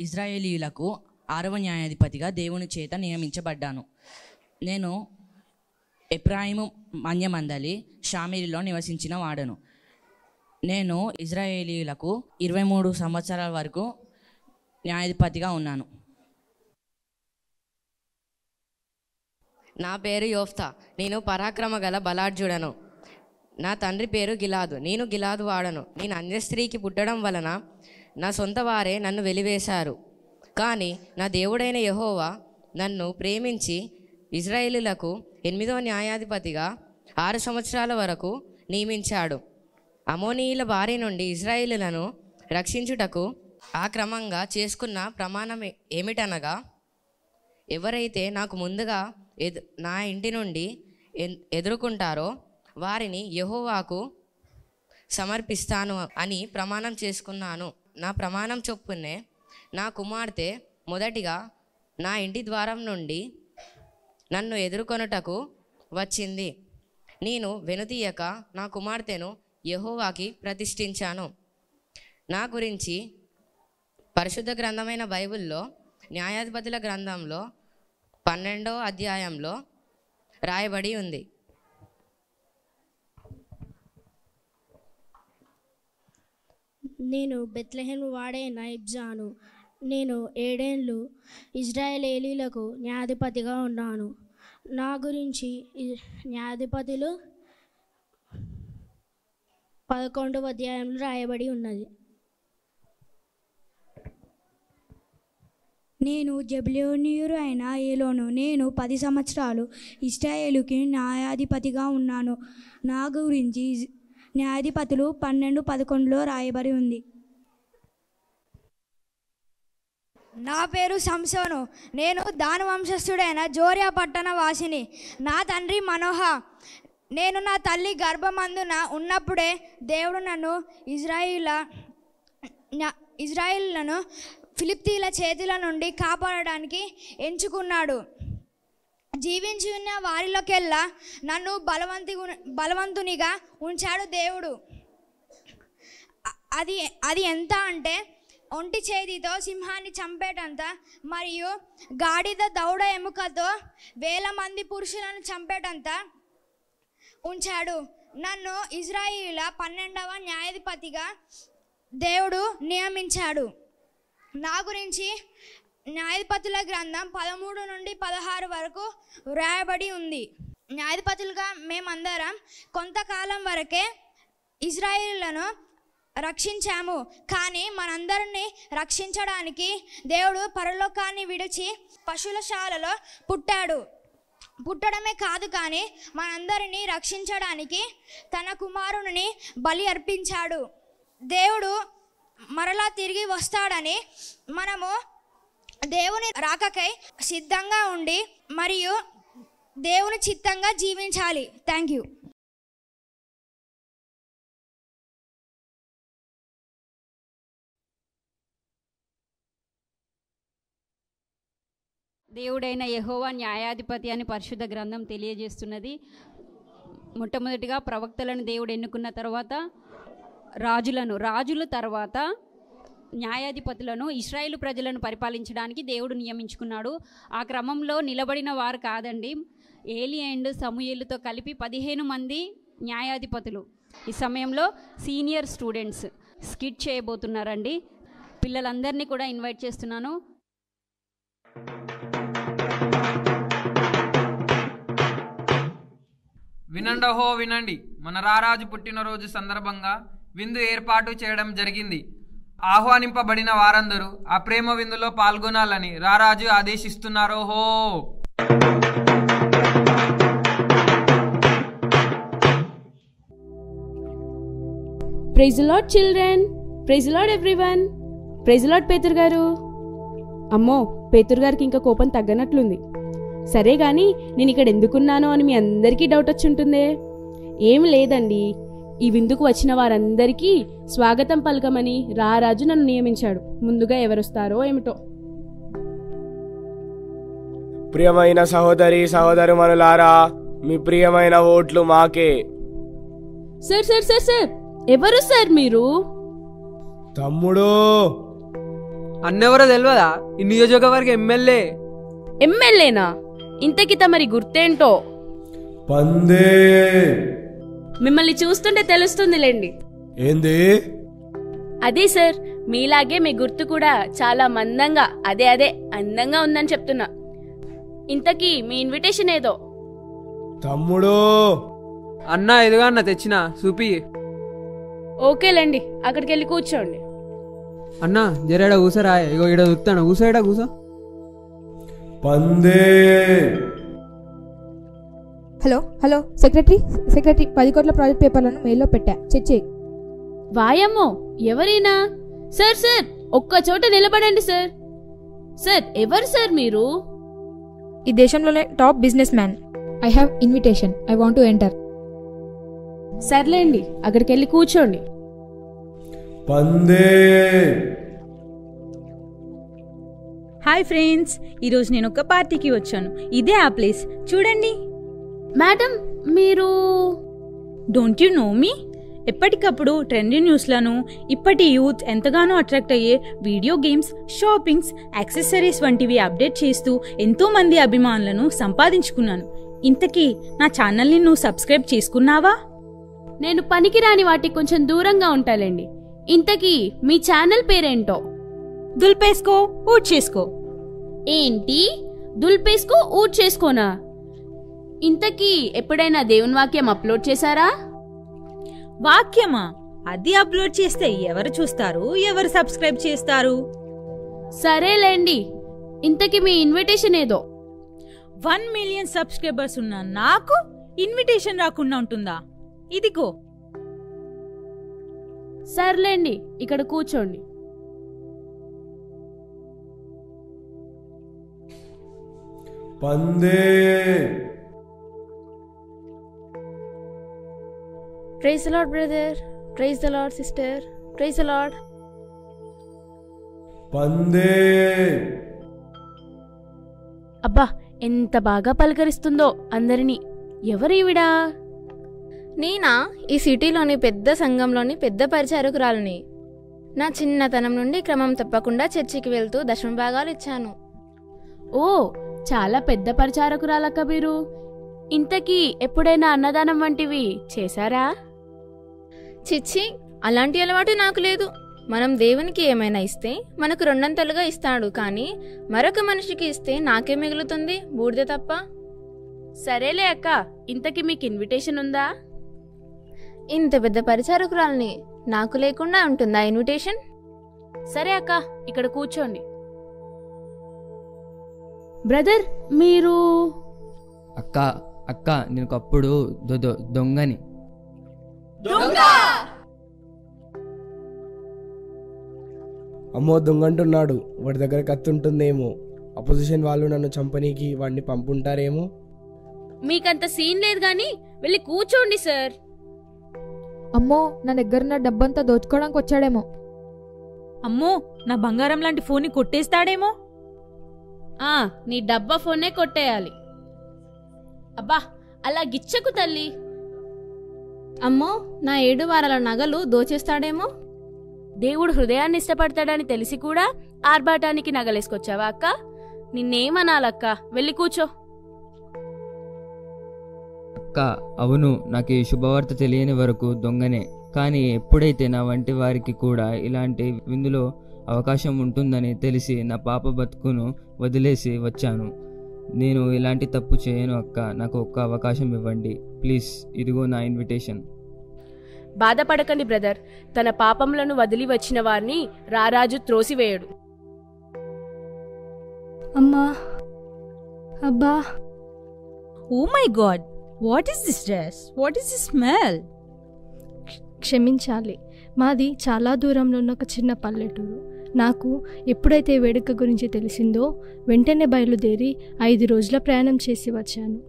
ఇజ్రాయేలీయులకు 6వ న్యాయాధిపతిగా దేవుని చేత నియమించబడ్డాను. నేను ఎఫ్రాయిము మన్యమందలి షామీరిలో నివసించిన వాడను. నేను ఇజ్రాయేలీయులకు 23 సంవత్సరాల వరకు న్యాయాధిపతిగా ఉన్నాను. నా పేరు యోఫ్తా. నేను పరాక్రమ గల బలాఢ్యుడను. నా తండ్రి పేరు గిలాదు. నేను గిలాదు వాడను. నేను అన్యస్త్రీకి పుట్టడం వలన నా సొంత వారే నన్ను వెలివేశారు. కానీ నా దేవుడైన యెహోవా నన్ను ప్రేమించి ఇజ్రాయేలీలకు 8వ న్యాయాధిపతిగా 6 సంవత్సరాల వరకు నియమించాడు. అమోనీయుల బారి నుండి ఇజ్రాయేలీలను రక్షించుటకు ఆ క్రమంగా చేసుకున్న ప్రమాణం ఏమిటనగా, ఎవరైతే నాకు ముందుగా నా ఇంటి నుండి ఎదుర్కొంటారో వారిని యెహోవాకు సమర్పిస్తాను అని ప్రమాణం చేసుకున్నాను. నా ప్రమాణం చొప్పునే నా కుమార్తె మొదటిగా నా ఇంటి ద్వారం నుండి నన్ను ఎదుర్కొనుటకు వచ్చింది. నేను వెనుతీయక నా కుమార్తెను యెహోవాకి ప్రతిష్ఠించాను. నా గురించి పరిశుద్ధ గ్రంథమైన బైబిల్లో న్యాయాధిపతుల గ్రంథంలో 12వ అధ్యాయంలో రాయబడి ఉంది. నేను బెత్లెహేము వాడైన ఇబ్జాను. నేను 7 ఏళ్ళు ఇజ్రాయేలీలకు న్యాయాధిపతిగా ఉన్నాను. నా గురించి న్యాయాధిపతులు 11వ అధ్యాయంలో రాయబడి ఉన్నది. నేను జెబులూనీయుడు అయిన ఏలోను. నేను 10 సంవత్సరాలు ఇశ్రాయేలుకి న్యాయాధిపతిగా ఉన్నాను. నా గురించి న్యాయాధిపతులు 12:11లో రాయబడి ఉంది. నా పేరు సంసోను. నేను దాను వంశస్థుడైన జోరియా పట్టణ వాసిని. నా తండ్రి మనోహ. నేను నా తల్లి గర్భమందున ఉన్నప్పుడే దేవుడు నన్ను ఇజ్రాయిలను ఫిలిప్తీల చేతుల నుండి కాపాడడానికి ఎంచుకున్నాడు. జీవించి ఉన్న వారిలోకెల్లా నన్ను బలవంతునిగా ఉంచాడు దేవుడు. అది ఎంత అంటే ఒంటి చేతితో సింహాన్ని చంపేటంత మరియు గాడిద దౌడ ఎముకతో 1000 మంది పురుషులను చంపేటంత ఉంచాడు. నన్ను ఇజ్రాయిల 12వ న్యాయాధిపతిగా దేవుడు నియమించాడు. నా గురించి న్యాయాధిపతుల గ్రంథం 13 నుండి 16 వరకు వ్రాయబడి ఉంది. న్యాయాధిపతులుగా మేమందరం కొంతకాలం వరకే ఇజ్రాయేలులను రక్షించాము. కానీ మనందరినీ రక్షించడానికి దేవుడు పరలోకాన్ని విడిచి పశువులశాలలో పుట్టడమే కాదు, కానీ మనందరినీ రక్షించడానికి తన కుమారుని బలి అర్పించాడు. దేవుడు మరలా తిరిగి వస్తాడని మనము దేవుని రాకకై సిద్ధంగా ఉండి మరియు దేవుని చిత్తంగా జీవించాలి. Thank you. దేవుడైన యెహోవా న్యాయాధిపతి అని పరిశుద్ధ గ్రంథం తెలియజేస్తున్నది. మొట్టమొదటిగా ప్రవక్తలను దేవుడు ఎన్నుకున్న తర్వాత రాజుల తర్వాత న్యాయాధిపతులను ఇశ్రాయేలు ప్రజలను పరిపాలించడానికి దేవుడు నియమించుకున్నాడు. ఆ క్రమంలో నిలబడిన వారు కాదండి, ఏలి అండ్ సమూయేలుతో కలిపి 15 మంది న్యాయాధిపతులు. ఈ సమయంలో సీనియర్ స్టూడెంట్స్ స్కిట్ చేయబోతున్నారండి. పిల్లలందరినీ కూడా ఇన్వైట్ చేస్తున్నాను. వినండహో వినండి, మన రారాజు పుట్టినరోజు సందర్భంగా విందు ఏర్పాటు చేయడం జరిగింది. ఆహ్వానింపబడిన వారందరూ ఆ ప్రేమ విందులో పాల్గొనాలని రారాజు ఆదేశిస్తున్నారు. హో praise the lord children, praise the lord everyone, praise the lord పేతురు గారు. అమ్మో, పేతురు గారికి ఇంకా కోపం తగ్గనట్లుంది. సరే గాని నేను ఇక్కడ ఎందుకున్నానో అని మీ అందరికీ డౌట్ వచ్చి ఉంటుందే. ఏమి లేదండి, ఈ విందుకు వచ్చిన వారందరికీ స్వాగతం పలకమని రారాజు నన్ను నియమించాడు. ముందుగా ఎవరొస్తారో ఏమిటో. ప్రియమైన సహోదరి సహోదరుమనులారా, మీ ప్రియమైన ఓట్లు మాకే. సార్ సార్ సార్ సార్ ఎవరు సార్ మీరు? తమ్ముడు. అన్నెవరో తెలియదా? ఈ నియోజకవర్గ ఎమ్మెల్యే. ఎమ్మెల్యేనా? ఇంతకి తమరి గుర్తేంటో? పందే. మిమ్మల్ని చూస్తుంటే తెలుస్తుందిలేండి. ఏంది? అదే సార్, మీలాగే మీ గుర్తు కూడా చాలా మందంగా అదే అందంగా ఉందని చెప్తున్నా. ఇంతకీ మీ ఇన్విటేషన్ ఏదో? తమ్ముడు. అన్న ఎదుగా అన్న తెచ్చిన చూపి. ఓకేలేండి, అక్కడికి వెళ్ళి కూర్చోండి. అన్న జరేడా కూసరా, ఇగో ఇడ చూస్తాను, కూసాడా కూసా. పందే. హలో సెక్రటరీ 10 కోట్ల ప్రాజెక్ట్ పేపర్లను మెయిల్లో పెట్టా, చెక్ చేయి. వాయమ్మో, ఎవరైనా? సార్ సార్ ఒక్క చోట నిలబడండి సార్. సార్ ఎవరు సార్ మీరు? ఈ దేశంలోనే top business man. I have invitation, I want to enter. సర్లేండి, అక్కడికి వెళ్ళి కూర్చోండి. పందే. హాయ్ ఫ్రెండ్స్, ఈరోజు నేను ఒక పార్టీకి వచ్చాను. ఇదే ఆ ప్లేస్, చూడండి. మేడం మీరు డోంట్ యు నో మీ? ఎప్పటికప్పుడు ట్రెండీ న్యూస్లను, ఇప్పటి యూత్ ఎంతగానో అట్రాక్ట్ అయ్యే వీడియో గేమ్స్, షాపింగ్స్, యాక్సెసరీస్ వంటివి అప్డేట్ చేస్తూ ఎంతోమంది అభిమానులను సంపాదించుకున్నాను. ఇంతకీ నా ఛానల్ని నువ్వు సబ్స్క్రైబ్ చేసుకున్నావా? నేను పనికిరాని వాటికి కొంచెం దూరంగా ఉంటాలేండి. ఇంతకీ మీ ఛానల్ పేరేంటో? దుల్పేసుకో ఊట్ చేసుకో. ఏంటి దుల్పేసుకో ఊట్ చేసుకోనా? ఇంతకీ ఎప్పుడైనా దేవుని వాక్యం అప్లోడ్ చేశారా? వాక్యమా? అది అప్లోడ్ చేస్తే ఎవరు చూస్తారు, ఎవరు సబ్స్క్రైబ్ చేస్తారు? సరేలేండి, ఇంతకీ మీ ఇన్విటేషన్ ఏదో? 1 మిలియన్ సబ్స్క్రైబర్స్ ఉన్న నాకు ఇన్విటేషన్ రాకుండా ఉంటుందా? ఇదిగో. సర్లేండి, ఇక్కడ కూర్చోండి. పందే. Praise the lord brother, praise the lord sister, praise the lord. పందే. అబ్బా, ఎంత బాగా పలకరిస్తుందో అందరినీ. ఎవరీవిడా? నేనా? ఈ సిటీలోని పెద్ద సంఘంలోని పెద్ద పరిచారకురాలని. నా చిన్నతనం నుండి క్రమం తప్పకుండా చర్చికి వెళ్తూ దశమభాగాలు ఇచ్చాను. ఓ, చాలా పెద్ద పరిచారకురాలక్క మీరు. ఇంతకీ ఎప్పుడైనా అన్నదానం వంటివి చేశారా? చిచ్చి, అలాంటి అలవాటు నాకు లేదు. మనం దేవునికి ఏమైనా ఇస్తే మనకు రెండంతలుగా ఇస్తాడు, కానీ మరొక మనిషికి ఇస్తే నాకే మిగులుతుంది? బూడిద తప్ప. సరేలే అక్క, ఇంతకీ మీకు ఇన్విటేషన్ ఉందా? ఇంత పెద్ద పరిచారకురాల్ని, నాకు లేకుండా ఉంటుందా ఇన్విటేషన్? సరే అక్క, ఇక్కడ కూర్చోండి. బ్రదర్ మీరు? అక్క అక్క నేను ఒకప్పుడు దొంగని. అమ్మో దొంగంటున్నాడు, వాడి దగ్గర కత్తి ఉంటుందేమో. అపోజిషన్ వాళ్ళు నన్ను చంపనీకి వాడిని పంపుంటారేమో. మీకంత సీన్ లేదు కానీ వెళ్ళి కూర్చోండి సార్. అమ్మో, నా దగ్గరున్న డబ్బంతా దోచుకోవడానికి వచ్చాడేమో. అమ్మో, నా బంగారం లాంటి ఫోన్ని కొట్టేస్తాడేమో. నీ డబ్బా ఫోనే కొట్టేయాలి. అబ్బా, అలా గిచ్చకు తల్లి. అమ్మో, నా 7 వారాల నగలు దోచేస్తాడేమో. దేవుడు హృదయాన్ని ఇష్టపడతాడని తెలిసి కూడా ఆర్భాటానికి నగలేసుకొచ్చావా అక్క? నిన్నేమనాలక్క, వెళ్ళి కూర్చో. అక్క అవును, నాకు ఈ శుభవార్త తెలియని వరకు దొంగనే. కానీ ఎప్పుడైతే నా వంటి వారికి కూడా ఇలాంటి విందులో అవకాశం ఉంటుందని తెలిసి నా పాప బతుకును వదిలేసి వచ్చాను. నేను ఇలాంటి తప్పు చేయను అక్క, నాకు ఒక్క అవకాశం ఇవ్వండి ప్లీజ్. ఇదిగో నా ఇన్విటేషన్. బాధపడకండి బ్రదర్, తన పాపములను వదిలి వచ్చిన వారిని రారాజు త్రోసివేయడు. అమ్మా, అబ్బా, oh my God, what is this dress? What is this smell? క్షమించాలి, మాది చాలా దూరంలో ఉన్న ఒక చిన్న పల్లెటూరు. నాకు ఎప్పుడైతే వేడుక గురించి తెలిసిందో వెంటనే బయలుదేరి 5 రోజుల ప్రయాణం చేసి వచ్చాను.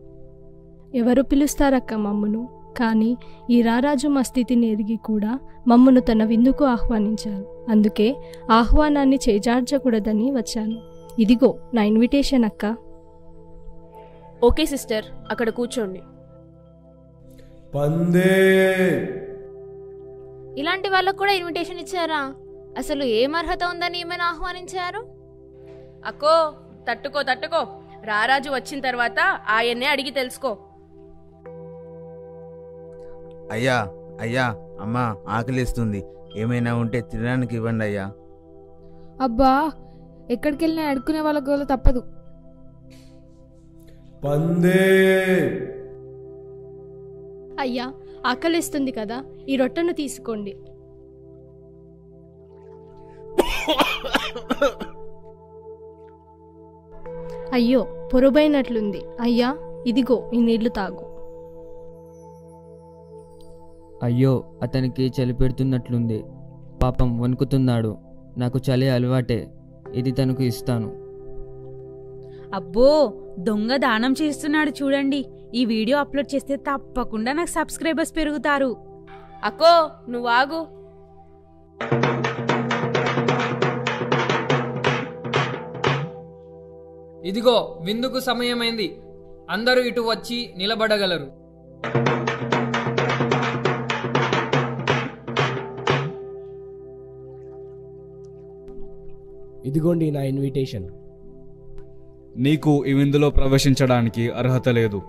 ఎవరు పిలుస్తారక్క మమ్మును? కానీ ఈ రారాజు మా స్థితిని ఎరిగి కూడా మమ్మును తన విందుకు ఆహ్వానించారు. అందుకే ఆహ్వానాన్ని చేజార్చకూడదని వచ్చాను. ఇదిగో నా ఇన్విటేషన్ అక్క. ఓకే సిస్టర్, అక్కడ కూర్చోండి. ఇలాంటి వాళ్ళకు కూడా ఇన్విటేషన్ ఇచ్చారా? అసలు ఏం అర్హత ఉందని ఏమైనా ఆహ్వానించారు? అక్కో, తట్టుకో, రారాజు వచ్చిన తర్వాత ఆయన్నే అడిగి తెలుసుకో. అయ్యా అమ్మా, ఆకలిస్తుంది, ఏమైనా ఉంటే తినడానికి ఇవ్వండి అయ్యా. అబ్బా, ఎక్కడికి వెళ్ళినా అడుక్కునే వాళ్ళ గోల తప్పదు. అయ్యా, ఆకలిస్తుంది కదా, ఈ రొట్టెను తీసుకోండి. అయ్యో, పొరుబైనట్లుంది. అయ్యా, ఇదిగో ఈ నీళ్లు తాగు. అయ్యో, అతనికి చలి పెడుతున్నట్లుంది, పాపం వణుకుతున్నాడు. నాకు చలి అలవాటే, ఇది తనకు ఇస్తాను. అబ్బో, దొంగ దానం చేస్తున్నాడు చూడండి. ఈ వీడియో అప్లోడ్ చేస్తే తప్పకుండా నాకు సబ్స్క్రైబర్స్ పెరుగుతారు. అక్కో, నువ్వు ఆగు. ఇదిగో విందుకు సమయమైంది, అందరూ ఇటు వచ్చి నిలబడగలరు. ఇదిగోండి నా ఇన్విటేషన్. నీకు ఈ విందులో ప్రవేశించడానికి అర్హత లేదు.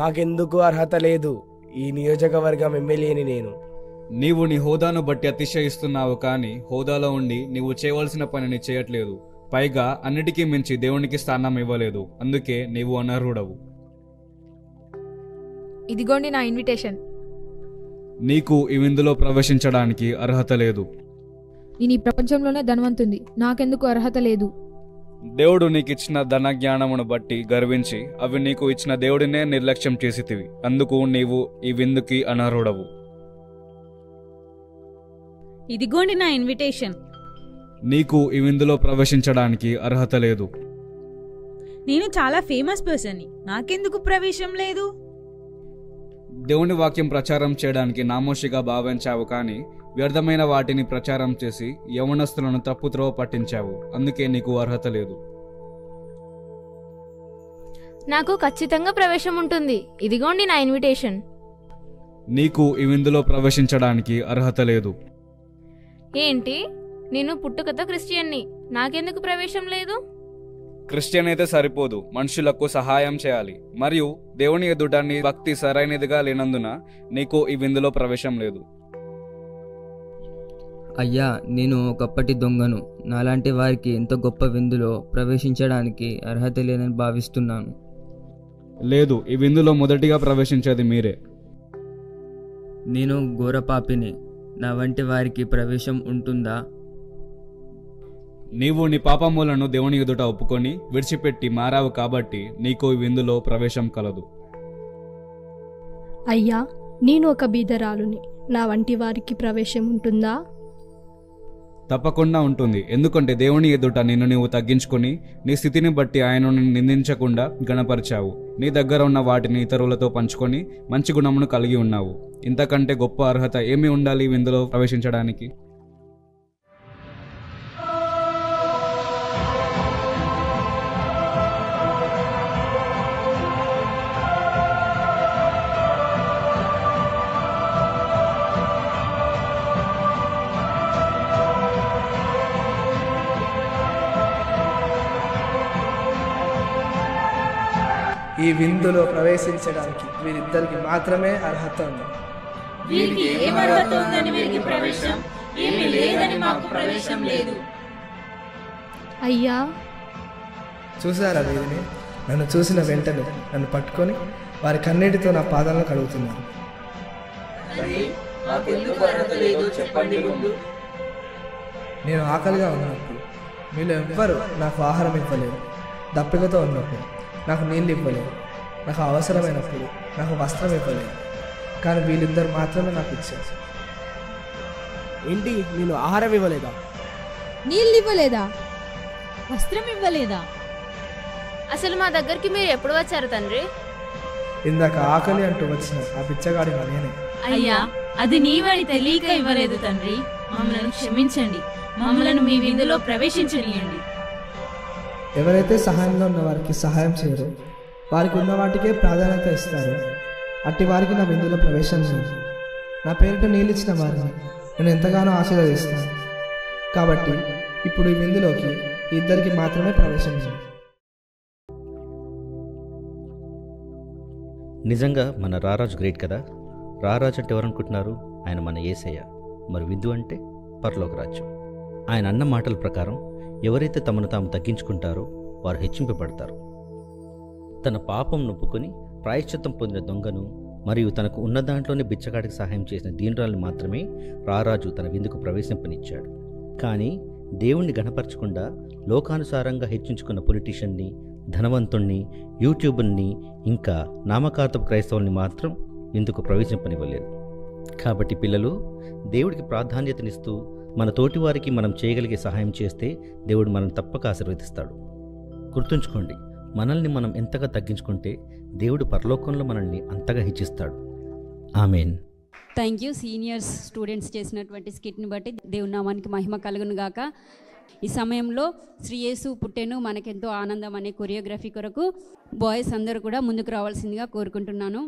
నాకెందుకు అర్హత లేదు? ఈ నియోజకవర్గం ఎమ్మెల్యేని నేను. నీవు నీ హోదాను బట్టి అతిశయిస్తున్నావు, కానీ హోదాలో ఉండి నీవు చేయవలసిన పనిని చేయట్లేదు. పైగా అన్నిటికీ మించి దేవునికి స్థానం ఇవ్వలేదు. అందుకే నీవు అనర్హుడవు. ఇదిగోండి నా ఇన్విటేషన్. నీకు ఈ విందులో ప్రవేశించడానికి అర్హత లేదు. నేను ఈ ప్రపంచంలోనే ధనవంతుంది, నాకెందుకు అర్హత లేదు? దేవుడు నీకిచ్చిన ధన జ్ఞానమును బట్టి గర్వించి అవి నీకు ఇచ్చిన దేవుడినే నిర్లక్ష్యం చేసితివి. అందుకు నీవు ఈ విందుకి అనర్హుడవు. ఇదిగోండి నా ఇన్విటేషన్. నీకు ఈ విందులో ప్రవేశించడానికి అర్హత లేదు. నేను చాలా ఫేమస్ పర్సన్ని, నాకెందుకు ప్రవేశం లేదు? దేవుని వాక్యం ప్రచారం చేయడానికి నామోషిగా భావించావు, కానీ వ్యర్థమైన వాటిని ప్రచారం చేసి యవనస్తులను తప్పుత్రోవ పట్టించావు. అందుకే నీకు అర్హత లేదు. నాకు ఖచ్చితంగా ప్రవేశం ఉంటుంది. ఇదిగోండి నా ఇన్విటేషన్. నీకు ఈ విందులో ప్రవేశించడానికి అర్హత లేదు. ఏంటి, నేను పుట్టుకతో క్రిస్టియన్ని, నాకెందుకు ప్రవేశం లేదు? క్రిస్టియన్ అయితే సరిపోదు, మనుషులకు సహాయం చేయాలి. మరియు దేవుని ఎదుట నీ భక్తి సరైనదిగా లేనందున నీకు ఈ విందులో ప్రవేశం లేదు. అయ్యా, నేను ఒకప్పటి దొంగను. నాలాంటి వారికి ఎంత గొప్ప విందులో ప్రవేశించడానికి అర్హత లేదని భావిస్తున్నాను. లేదు, ఈ విందులో మొదటిగా ప్రవేశించేది మీరే. నేను ఘోరపాపిని. నా వంటి వారికి ప్రవేశం ఉంటుందా? నీవు నీ పాపములను దేవుని ఎదుట ఒప్పుకొని విడిచిపెట్టి మారావు కాబట్టి నీకు ఈ విందులో ప్రవేశం కలదు. అయ్యా, నేను ఒక బీదరాలుని. నా వంటి వారికి ప్రవేశం ఉంటుందా? తప్పకుండా ఉంటుంది. ఎందుకంటే దేవుని ఎదుట నిన్ను నీవు తగ్గించుకొని నీ స్థితిని బట్టి ఆయనను నిందించకుండా గణపరిచావు. నీ దగ్గర ఉన్న వాటిని ఇతరులతో పంచుకొని మంచి గుణమును కలిగి ఉన్నావు. ఇంతకంటే గొప్ప అర్హత ఏమి ఉండాలి విందులో ప్రవేశించడానికి? ఈ విందులో ప్రవేశించడానికి వీరిద్దరికి మాత్రమే అర్హత ఉంది. వీరికి ఏం అర్హత ఉందని వీరికి ప్రవేశం? ఏమీ లేదని మాకు ప్రవేశం లేదు. అయ్యా, చూసారా వీరిని? నన్ను చూసిన వెంటనే నన్ను పట్టుకొని వారి కన్నీటితో నా పాదాలను కడుగుతున్నారు. నేను ఆకలిగా ఉన్నప్పుడు మీలో ఎవ్వరు నాకు ఆహారం ఇవ్వలేదు. దప్పికతో ఉన్నప్పుడు నాకు నీళ్ళు ఇవ్వలేదు. నాకు అవసరమైనప్పుడు నాకు వస్త్రం ఇవ్వలేదు. కానీ వీళ్ళిద్దరు మాత్రమే నాకు ఇచ్చారు. ఏంటి, నేను ఆహారం ఇవ్వలేదా? నీళ్ళు ఇవ్వలేదా? వస్త్రం ఇవ్వలేదా? అసలు మా దగ్గరికి మీరు ఎప్పుడు వచ్చారు తండ్రి? ఇందాక ఆకలి అంటూ వచ్చిన ఆ బిచ్చగాడి నేనే. అయ్యా, అది నీవని తెలియక ఇవ్వలేదు తండ్రి. మమ్మల్ని క్షమించండి. మమ్మల్ని మీ విందులో ప్రవేశించనీయండి. ఎవరైతే సహాయంలో ఉన్న వారికి సహాయం చేయరు, వారికి ఉన్న వాటికే ప్రాధాన్యత ఇస్తారు, అట్టి వారికి నా విందులో ప్రవేశం లేదు. నా పేరిట నీళ్ళు ఇచ్చిన వారిని నేను ఎంతగానో ఆశీర్వదిస్తాను. కాబట్టి ఇప్పుడు ఈ విందులోకి ఇద్దరికి మాత్రమే ప్రవేశం లేదు. నిజంగా మన రారాజు గ్రేట్ కదా. రారాజు అంటే ఎవరనుకుంటున్నారు? ఆయన మన యేసయ్య. మరి విందు అంటే పరలోక రాజ్యం. ఆయన అన్న మాటల ప్రకారం ఎవరైతే తమను తాము తగ్గించుకుంటారో వారు హెచ్చింపబడతారు. తన పాపం నొప్పుకొని ప్రాయశ్చిత్తం పొందిన దొంగను మరియు తనకు ఉన్న దాంట్లోనే బిచ్చగాడికి సహాయం చేసిన దీనురాలను మాత్రమే రారాజు తన విందుకు ప్రవేశింపనిచ్చాడు. కానీ దేవుణ్ణి గణపరచకుండా లోకానుసారంగా హెచ్చించుకున్న పొలిటీషియన్ని, ధనవంతుణ్ణి, యూట్యూబర్ని, ఇంకా నామకార్థపు క్రైస్తవుల్ని మాత్రం విందుకు ప్రవేశింపనివ్వలేదు. కాబట్టి పిల్లలు, దేవుడికి ప్రాధాన్యతనిస్తూ మన తోటి వారికి మనం చేయగలిగే సహాయం చేస్తే దేవుడు మనల్ని తప్పక ఆశీర్వదిస్తాడు. గుర్తుంచుకోండి, మనల్ని మనం ఎంతగా తగ్గించుకుంటే దేవుడు పరలోకంలో మనల్ని అంతగా హెచ్చిస్తాడు. ఆమేన్. Thank you. సీనియర్స్ స్టూడెంట్స్ చేసినటువంటి స్కిట్ని బట్టి దేవుని నామానికి మహిమ కలుగును గాక. ఈ సమయంలో శ్రీ యేసు పుట్టెను మనకెంతో ఆనందం అనే కొరియోగ్రఫీ కొరకు బాయ్స్ అందరూ కూడా ముందుకు రావాల్సిందిగా కోరుకుంటున్నాను.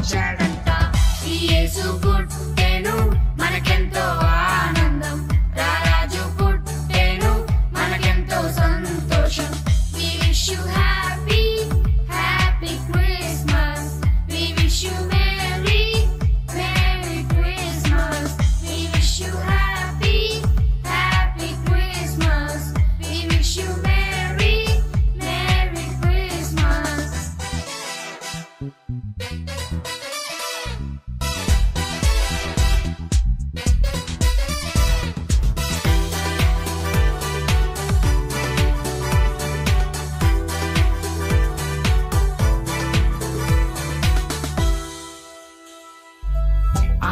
వచ్చాడంట. ఈ యేసు పుట్టెను మనకెంతో ఆనందం, రారాజు పుట్టెను మనకెంతో సంతోషం. We wish you happy, happy Christmas. We wish you merry, merry Christmas. We wish you happy, happy Christmas. We wish you merry, merry Christmas.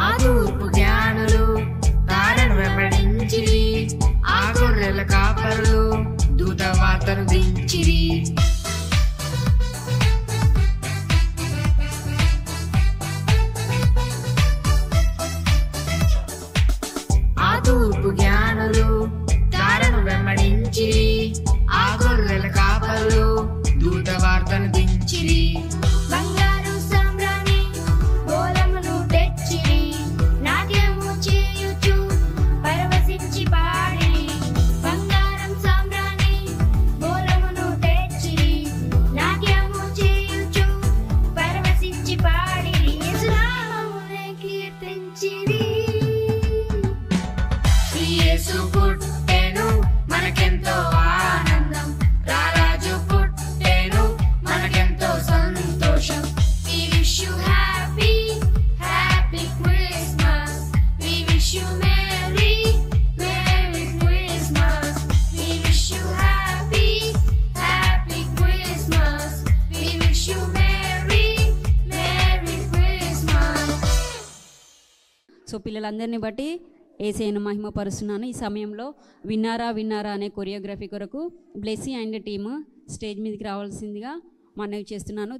ఆ తూర్పు జ్ఞానులు తారను వెంబడించిరి, ఆ గొర్రెల కాపరులు దూత వార్తను దించిరి. ఆ తూర్పు జ్ఞానులు తారను వెంబడించిరి, ఆ గొర్రెల కాపరులు దూత వార్తను దించిరి. బంగారు సామ్రాణి బోలమును తెచ్చిరి, నాట్యము చేయుచు పరవశించి పాడిరి. బంగారం సామ్రాణి బోలమును తెచ్చిరి, నాట్యము చేయుచు పరవశించి పాడిరి. యేసునామమునే కీర్తించిరి. ఈ యేసు పుట్టెను మనకెంతో ఆనందం, రారాజు పుట్టెను మనకెంతో సంతోషం. We wish you happy, happy Christmas. We wish you merry, merry Christmas. We wish you happy, happy Christmas. We wish you merry, merry Christmas. So పిల్లలందరినీ బట్టి ఏసైను మహిమపరుస్తున్నాను. ఈ సమయంలో విన్నారా విన్నారా అనే కొరియోగ్రఫీ కొరకు బ్లెస్సీ అండ్ టీమ్ స్టేజ్ మీదకి రావాల్సిందిగా మనవి చేస్తున్నాను.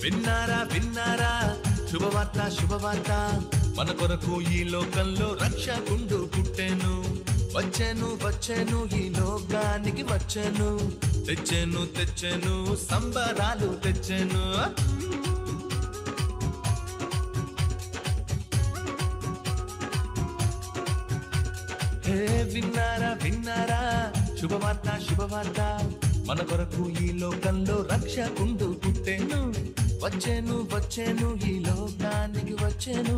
విన్నారా విన్నారా శుభవార్త శుభవార్త, మన కొరకు ఈ లోకంలో రక్షకుండు పుట్టెను. వచ్చెను వచ్చెను ఈ లోకానికి వచ్చెను, తెచ్చెను తెచ్చెను సంబరాలు తెచ్చెను. హే విన్నారా విన్నారా శుభవార్త శుభవార్త, మన కొరకు ఈ లోకంలో రక్షకుండు పుట్టెను. వచ్చెను వచ్చెను ఈ లోకానికి వచ్చెను,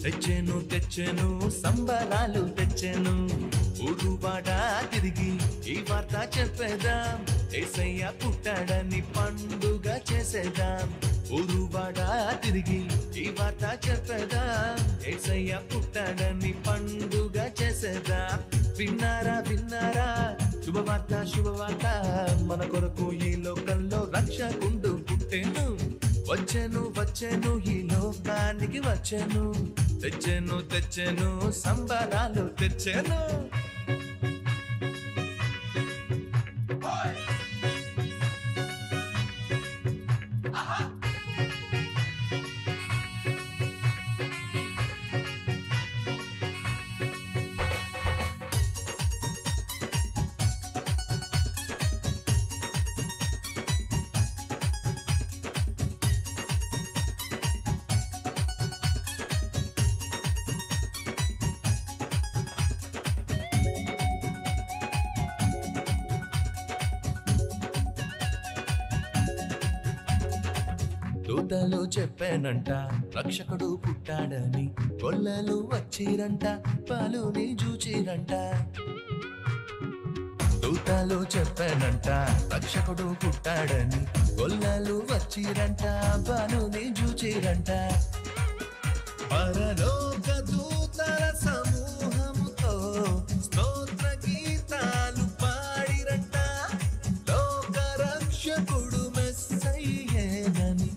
తెచ్చెను తెచ్చెను సంబరాలు తెచ్చెను. ఊరువాడ తిరిగి ఈ వార్త చెప్పేదాం, యేసయ్య పుట్టాడని పండుగ చేసేదాం. ఊరువాడ తిరిగి ఈ వార్త చెప్పేదాం, యేసయ్య పుట్టాడని పండుగ చేసేదాం. విన్నారా విన్నారా శుభవార్త శుభవార్త, మన కొరకు ఈ లోకంలో రక్షకుండు పుట్టెను. వచ్చెను వచ్చెను ఈ లోకానికి వచ్చెను, తెచ్చెను తెచ్చెను సంబరాలు తెచ్చెను. దూతలు చెప్పానంట రక్షకుడు పుట్టాడని, గొల్లలు వచ్చిరంట పాలుని చూచిరంట. దూతలు చెప్పానంట రక్షకుడు పుట్టాడని, గొల్లలు వచ్చిరంట పాలుని చూచిరంట. పరలోక దూతల సమూహముతో స్తోత్ర గీతాలు పాడిరంట. లోక రక్షకుడు మెస్సయ్యేనని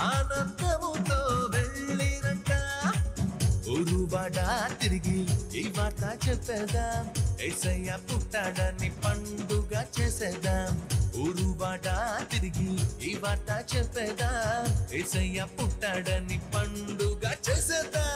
ఆనందముతో వెళ్ళిరంట. ఊరువాడా తిరిగి ఈ వార్త చెప్పేదాం, యేసయ్య పుట్టాడని పండుగ చేసేదాం. ఊరువాడా తిరిగి ఈ వార్త చెప్పేదాం, యేసయ్య పుట్టాడని పండుగ చేసేదాం.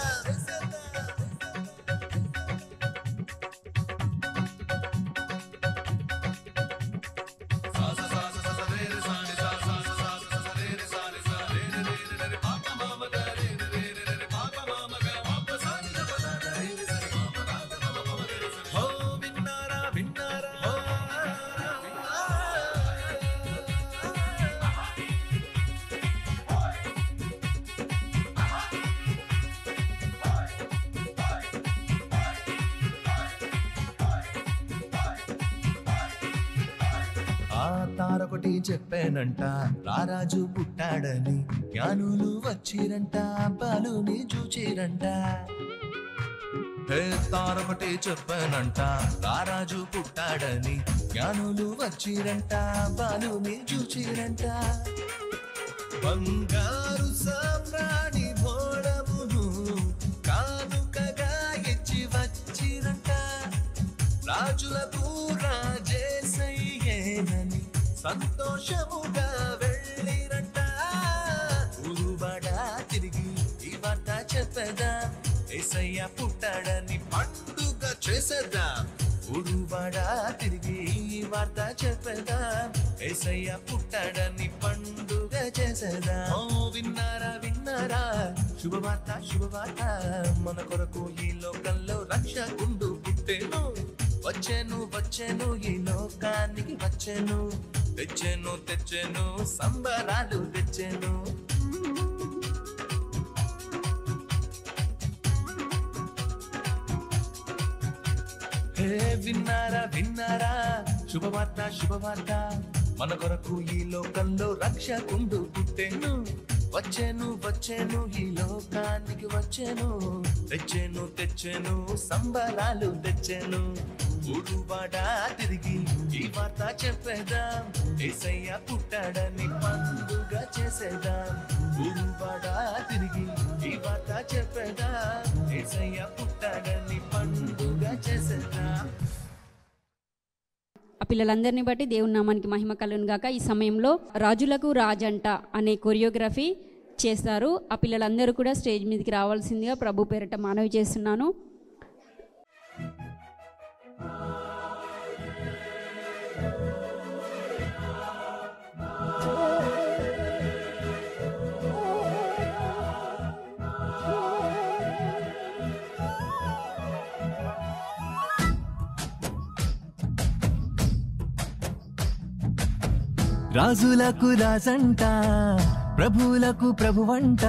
తారొకటి చెప్పానంట, రారాజు పుట్టాడని జ్ఞానులు వచ్చిరంట, బాలుని చూచిరంట. తారొకటి చెప్పానంట, రారాజు పుట్టాడని జ్ఞానులు వచ్చిరంట, బాలుని చూచిరంట. బంగారు సామ్రాణి భోళమును కానుకగా ఇచ్చి వచ్చిరంట, రాజులకు రాజేసయ్యేనని సంతోషముగా వెళ్ళిరంట. ఊరువాడా తిరిగి ఈ వార్త చెప్పేదాం, యేసయ్య పుట్టాడని పండుగ చేసేద్దాం. ఊరువాడా తిరిగి ఈ వార్త చెప్పేదాం, యేసయ్య పుట్టాడని పండుగ చేసేదాం. విన్నారా విన్నారా శుభవార్త శుభవార్త, మన కొరకు ఈ లోకంలో రక్షకుండు పుట్టెను. వచ్చెను వచ్చెను ఈ లోకానికి వచ్చెను, తెచ్చెను తెచ్చెను సంబరాలు తెచ్చెను. విన్నారా విన్నారా శుభవార్త శుభవార్త, మన కొరకు ఈ లోకంలో రక్షకుండు పుట్టెను. వచ్చెను వచ్చెను ఈ లోకానికి వచ్చెను, తెచ్చెను తెచ్చెను సంబరాలు తెచ్చెను. ఊరువాడా తిరిగి ఈ వార్త చెప్పేదాం, యేసయ్య పుట్టాడని పండుగ చేసేదాం. ఊరువాడా తిరిగి ఈ వార్త చెప్పేదాం, యేసయ్య పుట్టాడని పండుగ చేసేదాం. ఆ పిల్లలందరినీ బట్టి దేవుని నామానికి మహిమ కలుగును గాక. ఈ సమయంలో రాజులకు రాజంట అనే కొరియోగ్రఫీ చేస్తారు. ఆ పిల్లలందరూ కూడా స్టేజ్ మీదకి రావాల్సిందిగా ప్రభు పేరిట మనవి చేస్తున్నాను. రాజులకు రాజంట, ప్రభువులకు ప్రభువంట,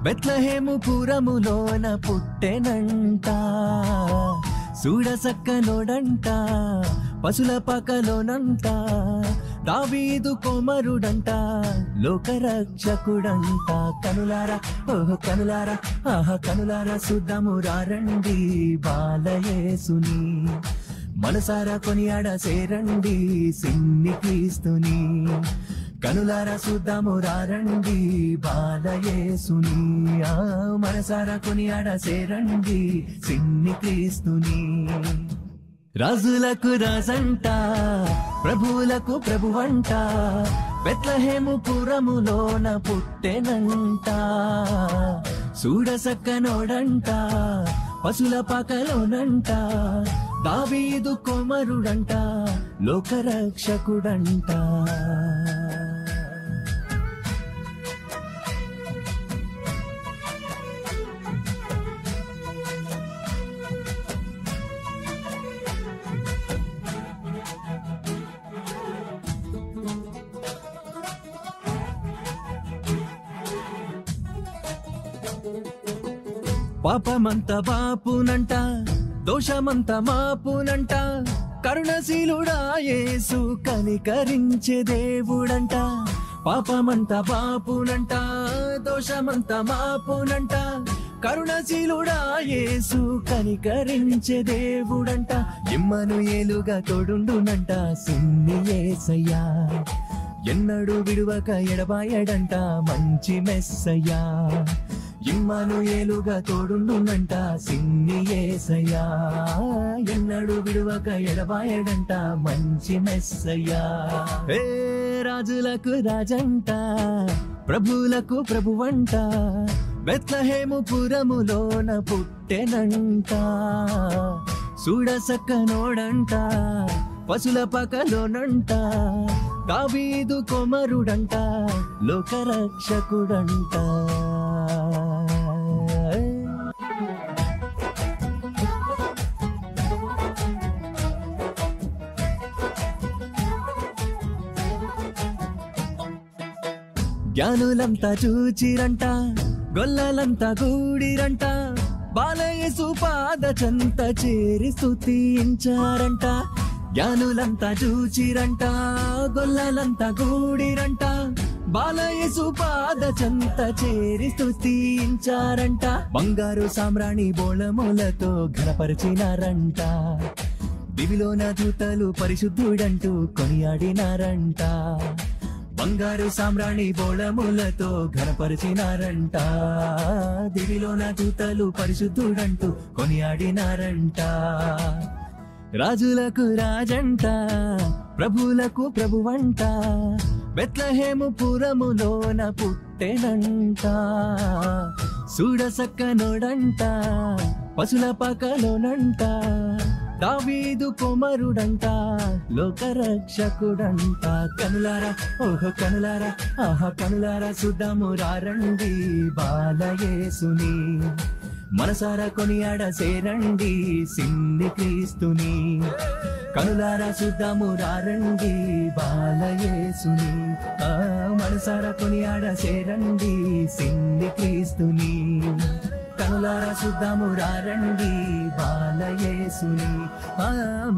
బెత్లెహేము పురములోన పుట్టెనంట. చూడసక్కనోడంట, పశుల పకలోనంట, దావీదు కుమారుడంట, లోకరక్షకుడంట. కనులారా ఓహో కనులారా ఆహా కనులారా చూద్దాము రండి బాలయేసుని, మనసారా కొనియాడ సేరండి సిన్ని క్రీస్తుని. కనులారా చూద్దాము రండి బాలయేసుని, మనసారా కొనియాడ సేరండి సిన్ని క్రీస్తుని. రాజులకు రాజంట, ప్రభువులకు ప్రభువంట, బెత్లెహేము పురములోన పుట్టెనంట. చూడసక్కనోడంట, పశుల పకలోనంట, దావీదు కుమారుడంట, లోకరక్షకుడంట. పాపమంత బాపునంట, దోషమంత మాపునంట, కరుణశీలుడా యేసు కనికరించే దేవుడంట. పాపమంత బాపునంట, దోషమంత మాపునంట, కరుణశీలుడా యేసు కనికరించే దేవుడంట. ఇమ్మనుయేలుగా తోడుండునంట సిన్ని యేసయ్యా, ఎన్నడూ విడువక ఎడబాయడంట మంచి మెస్సయ్యా. ఇమ్మానుయేలుగా తోడుండునంట సిన్ని యేసయ్యా, ఎన్నడు విడువక ఎడబాయడంట మంచి మెస్సయ్యా. ఏ రాజులకు రాజంట, ప్రభువులకు ప్రభువంట, బెత్లెహేము పురములోన పుట్టెనంట. చూడసక్కనోడంట, పశుల పకలోనంట, దావీదు కుమారుడంట, లోకరక్షకుడంట. జ్ఞానులంతా చూచిరంట, గొల్లలంతా గూడిరంట, బాలయేసు పాద చెంత చేరి స్తుతించారంట. జ్ఞానులంతా చూచిరంట, గొల్లలంతా గూడిరంట, బాలయేసు పాద చెంత చేరి స్తుతించారంట. బంగారు సామ్రాణి బోళములతో ఘనపరిచినారంట, దివిలోన దూతలు పరిశుద్ధుడంటూ కొనియాడినారంట. బంగారు సామ్రాణి బోళములతో ఘనపరిచినారంట, దివిలోన దూతలు పరిశుద్ధుడంటూ కొనియాడినారంట. రాజులకు రాజంట, ప్రభువులకు ప్రభువంట, బెత్లెహేము పురములోన పుట్టెనంట. చూడసక్కనోడంట, పశుల పకలోనంట, దావీదు కుమారుడంట, లోకరక్షకుడంట. కనులారా ఓహో కనులారా, ఆహా కనులారా చూద్దాము రండి బాలయేసుని, మనసారా కొనియాడ సేరండి సిన్ని క్రీస్తుని. కనులారా చూద్దాము రండి బాలయేసుని, మనసారా కొనియాడ సేరండి సిన్ని క్రీస్తుని. కనులారా చూద్దాము రండి బాలయేసుని,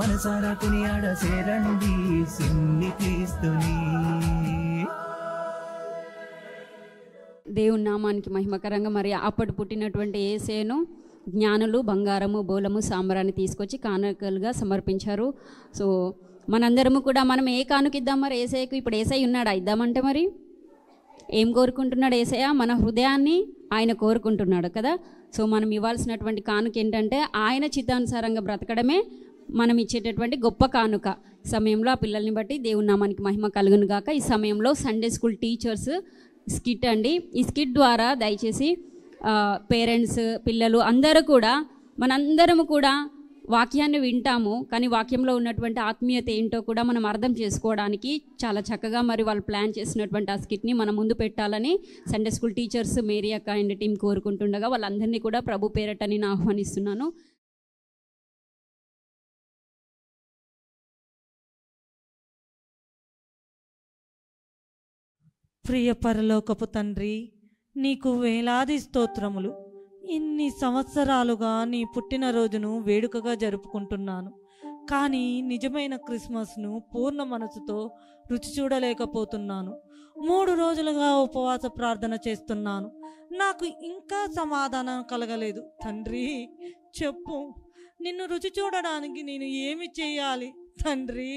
మనసారా కొనియాడ సేరండి సిన్ని క్రీస్తుని. దేవుని నామానికి మహిమకరంగా మరి అప్పటి పుట్టినటువంటి యేసేను జ్ఞానులు బంగారము బోలము సాంబ్రాన్ని తీసుకొచ్చి కానుకలుగా సమర్పించారు. సో మనందరము కూడా మనం ఏ కానుక ఇద్దాం మరి యేసయ్యకు? ఇప్పుడు యేసయ్య ఉన్నాడా ఇద్దామంటే మరి ఏం కోరుకుంటున్నాడు యేసయ్య? మన హృదయాన్ని ఆయన కోరుకుంటున్నాడు కదా. సో మనం ఇవ్వాల్సినటువంటి కానుక ఏంటంటే ఆయన చిత్తానుసారంగా బ్రతకడమే మనం ఇచ్చేటటువంటి గొప్ప కానుక. సమయంలో ఆ పిల్లల్ని బట్టి దేవుని నామానికి మహిమ కలుగును గాక. ఈ సమయంలో సండే స్కూల్ టీచర్స్ స్కిట్ అండి, ఈ స్కిట్ ద్వారా దయచేసి పేరెంట్స్ పిల్లలు అందరూ కూడా మనందరము కూడా వాక్యాన్ని వింటాము, కానీ వాక్యంలో ఉన్నటువంటి ఆత్మీయత ఏంటో కూడా మనం అర్థం చేసుకోవడానికి చాలా చక్కగా మరి వాళ్ళు ప్లాన్ చేసినటువంటి ఆ స్కిట్ని మనం ముందు పెట్టాలని సండే స్కూల్ టీచర్స్ మేరీ అక్క అండ్ టీం కోరుకుంటుండగా వాళ్ళందరినీ కూడా ప్రభు పేరట నేను ఆహ్వానిస్తున్నాను. ప్రియ పరలోకపు తండ్రి, నీకు వేలాది స్తోత్రములు. ఇన్ని సంవత్సరాలుగా నీ పుట్టినరోజును వేడుకగా జరుపుకుంటున్నాను, కానీ నిజమైన క్రిస్మస్ను పూర్ణ మనసుతో రుచి చూడలేకపోతున్నాను. 3 రోజులుగా ఉపవాస ప్రార్థన చేస్తున్నాను, నాకు ఇంకా సమాధానం కలగలేదు. తండ్రి చెప్పు, నిన్ను రుచి చూడడానికి నేను ఏమి చేయాలి తండ్రి?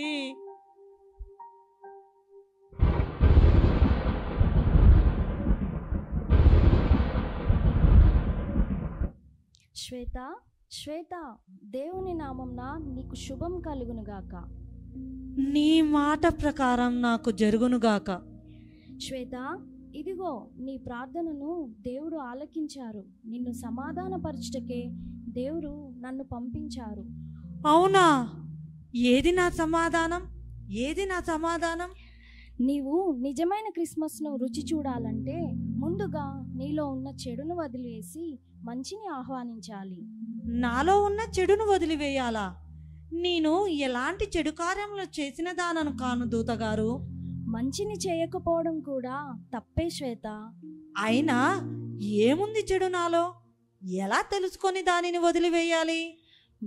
శ్వేత, శ్వేత, దేవుని నామంన నీకు శుభం కలుగునుగాక. నీ మాట ప్రకారం నాకు జరుగునుగాక. శ్వేత, ఇదిగో నీ ప్రార్థనను దేవుడు ఆలకించారు. నిన్ను సమాధానపరచుటకే దేవుడు నన్ను పంపించారు. అవునా? ఏది నా సమాధానం? ఏది నా సమాధానం? నీవు నిజమైన క్రిస్మస్ను రుచి చూడాలంటే ముందుగా నీలో ఉన్న చెడును వదిలివేసి మంచిని ఆహ్వానించాలి. నాలో ఉన్న చెడును వదిలివేయాలా? నేను ఎలాంటి చెడు కార్యములు చేసిన దానను కాను దూతగారు. మంచిని చేయకపోవడం కూడా తప్పే శ్వేత. అయినా ఏముంది చెడు నాలో? ఎలా తెలుసుకొని దానిని వదిలివేయాలి?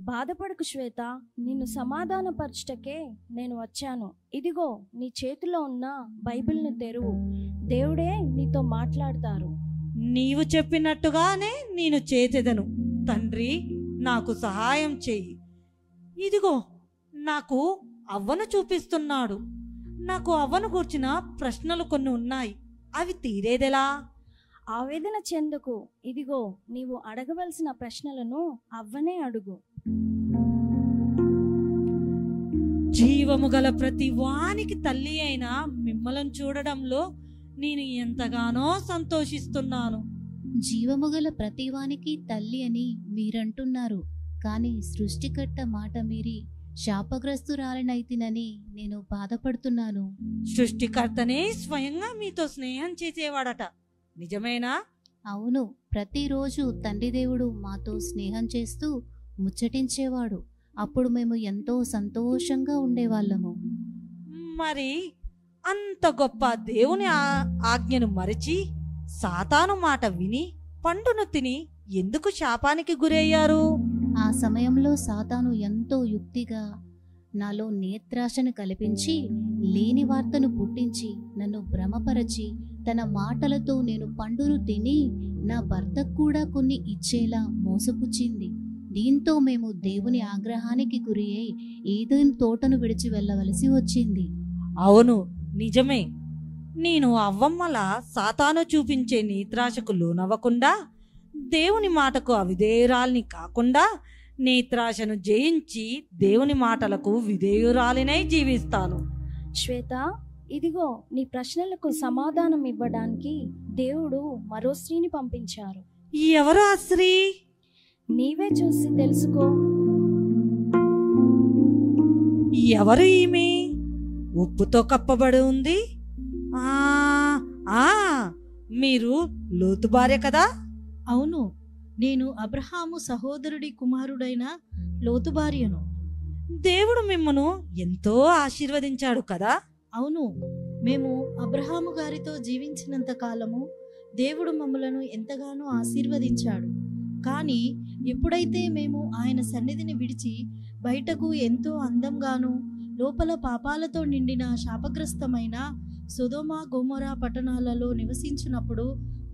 బాధపడకు శ్వేత, నిన్ను సమాధానపరచుటకే నేను వచ్చాను. ఇదిగో నీ చేతిలో ఉన్న బైబిల్ను తెరువు, దేవుడే నీతో మాట్లాడతారు. నీవు చెప్పినట్టుగానే నేను చేసేదను. తండ్రి, నాకు సహాయం చెయ్యి. ఇదిగో నాకు అవ్వను చూపిస్తున్నాడు. నాకు అవ్వను గూర్చిన ప్రశ్నలు కొన్ని ఉన్నాయి, అవి తీరేదెలా? ఆవేదన చెందుకు. ఇదిగో నీవు అడగవలసిన ప్రశ్నలను అవ్వనే అడుగు. జీవము గల ప్రతి వానికి తల్లి అయిన మిమ్మలను చూడడంలో నేను ఎంతగానో సంతోషిస్తున్నాను. జీవము గల ప్రతివానికి తల్లి అని మీరంటున్నారు, కానీ సృష్టికర్త మాట మీరి శాపగ్రస్తురాలనైతినని నేను బాధపడుతున్నాను. సృష్టికర్తనే స్వయంగా మీతో స్నేహం చేసేవాడట, నిజమేనా? అవును, ప్రతిరోజు తండ్రి దేవుడు మాతో స్నేహం చేస్తూ ముచ్చటించేవాడు. అప్పుడు మేము ఎంతో సంతోషంగా ఉండేవాళ్ళము. మరి అంత గొప్ప దేవుని ఆజ్ఞను మరిచి సాతాను మాట విని పండును తిని ఎందుకు శాపానికి గురయ్యారు? ఆ సమయంలో సాతాను ఎంతో యుక్తిగా నాలో నేత్రాశను కల్పించి లేని వార్తను పుట్టించి నన్ను భ్రమపరచి తన మాటలతో నేను పండును తిని నా భర్తకు కూడా కొన్ని ఇచ్చేలా మోసపుచ్చింది. దీంతో మేము దేవుని ఆగ్రహానికి గురి అయి ఏదైనా తోటను విడిచి వెళ్ళవలసి వచ్చింది. అవును, నిజమే. నేను అవ్వమ్మల సాతాను చూపించే నేత్రాశకు లోనవ్వకుండా, దేవుని మాటకు అవిధేయురాల్ని కాకుండా నేత్రాశను జయించి దేవుని మాటలకు విధేయురాలినై జీవిస్తాను. శ్వేత, ఇదిగో నీ ప్రశ్నలకు సమాధానం ఇవ్వడానికి దేవుడు మరో స్త్రీని పంపించారు. ఎవరు ఆ స్త్రీ? నీవే చూసి తెలుసుకో. ఎవరు ఈమె? ఉప్పుతో కప్పబడి ఉంది. మీరు లోతు భార్య కదా? అవును, నేను అబ్రహాము సహోదరుడి కుమారుడైన లోతు భార్యను. దేవుడు మిమ్మను ఎంతో ఆశీర్వదించాడు కదా? అవును, మేము అబ్రహాము గారితో జీవించినంత కాలము దేవుడు మమ్మలను ఎంతగానో ఆశీర్వదించాడు. కానీ ఎప్పుడైతే మేము ఆయన సన్నిధిని విడిచి బయటకు ఎంతో అందంగాను లోపల పాపాలతో నిండిన శాపగ్రస్తమైన సొదొమ గొమొరా పట్టణాలలో నివసించినప్పుడు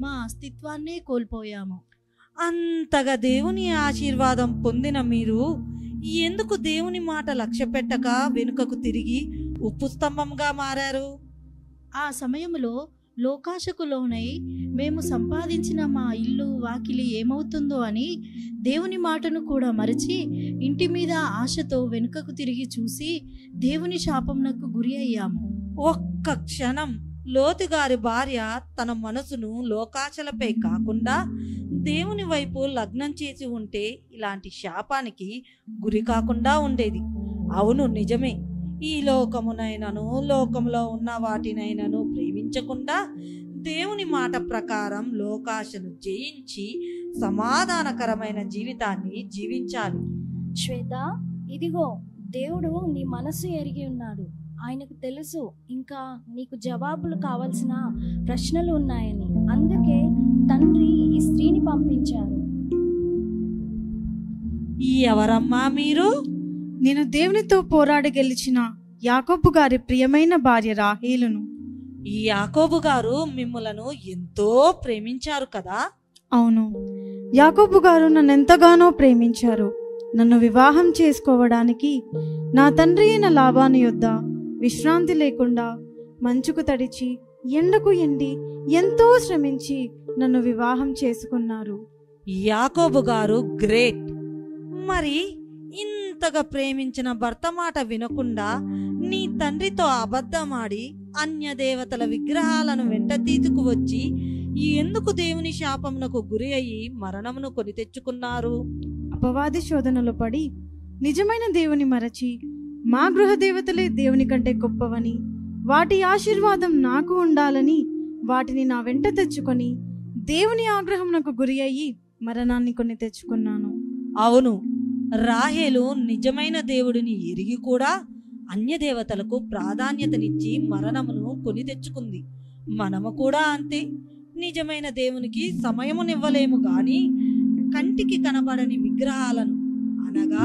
మా అస్తిత్వాన్నే కోల్పోయాము. అంతగా దేవుని ఆశీర్వాదం పొందిన మీరు ఎందుకు దేవుని మాట లక్ష్య పెట్టక వెనుకకు తిరిగి ఉప్పు స్తంభంగా మారారు? ఆ సమయంలో లోకాశకు లోనై మేము సంపాదించిన మా ఇల్లు వాకిలి ఏమవుతుందో అని దేవుని మాటను కూడా మరచి ఇంటి మీద ఆశతో వెనుకకు తిరిగి చూసి దేవుని శాపంనకు గురి అయ్యాము. ఒక్క క్షణం లోతు గారి భార్య తన మనసును లోకాశలపై కాకుండా దేవుని వైపు లగ్నం చేసి ఉంటే ఇలాంటి శాపానికి గురి కాకుండా ఉండేది. అవును, నిజమే. ఈ లోకమునైనను లోకంలో ఉన్న వాటినైనను ప్రేమించకుండా దేవుని మాట ప్రకారం లోకాశను జయించి సమాధానకరమైన జీవితాన్ని జీవించాలి. శ్వేత, ఇదిగో దేవుడు నీ మనసు ఎరిగి ఉన్నాడు. ఆయనకు తెలుసు ఇంకా నీకు జవాబులు కావాల్సిన ప్రశ్నలు ఉన్నాయని. అందుకే తండ్రి ఈ స్త్రీని పంపించారు. ఎవరమ్మా మీరు? నేను దేవునితో పోరాడి గెలిచిన యాకోబు గారి ప్రియమైన భార్య రాహేలును. ఈ యాకోబు గారు మిమ్ములను ఎంతో ప్రేమించారు కదా? అవును, యాకోబు గారు నన్ను ఎంతగానో ప్రేమించారు. నన్ను వివాహం చేసుకోవడానికి నా తండ్రి అయిన లాబాను యొద్ద విశ్రాంతి లేకుండా మంచుకు తడిచి ఎండకు ఎండి ఎంతో శ్రమించి నన్ను వివాహం చేసుకున్నారు. యాకోబు గారు గ్రేట్. మరి ఇంతగా ప్రేమించిన భర్త మాట వినకుండా నీ తండ్రితో అబద్ధమాడి అన్య దేవతల విగ్రహాలను వెంట తీసుకువచ్చి ఎందుకు దేవుని శాపమునకు గురి అయ్యి మరణమును కొని తెచ్చుకున్నారు? అపవాది శోధనలో పడి నిజమైన దేవుని మరచి మా గృహ దేవతలే దేవుని కంటే గొప్పవని, వాటి ఆశీర్వాదం నాకు ఉండాలని వాటిని నా వెంట తెచ్చుకొని దేవుని ఆగ్రహమునకు గురి అయ్యి మరణాన్ని కొని తెచ్చుకున్నాను. అవును, రాహేలు నిజమైన దేవుడిని ఎరిగి కూడా అన్యదేవతలకు ప్రాధాన్యతనిచ్చి మరణమును కొని తెచ్చుకుంది. మనము కూడా అంతే. నిజమైన దేవునికి సమయమునివ్వలేము గాని కంటికి కనబడని విగ్రహాలను అనగా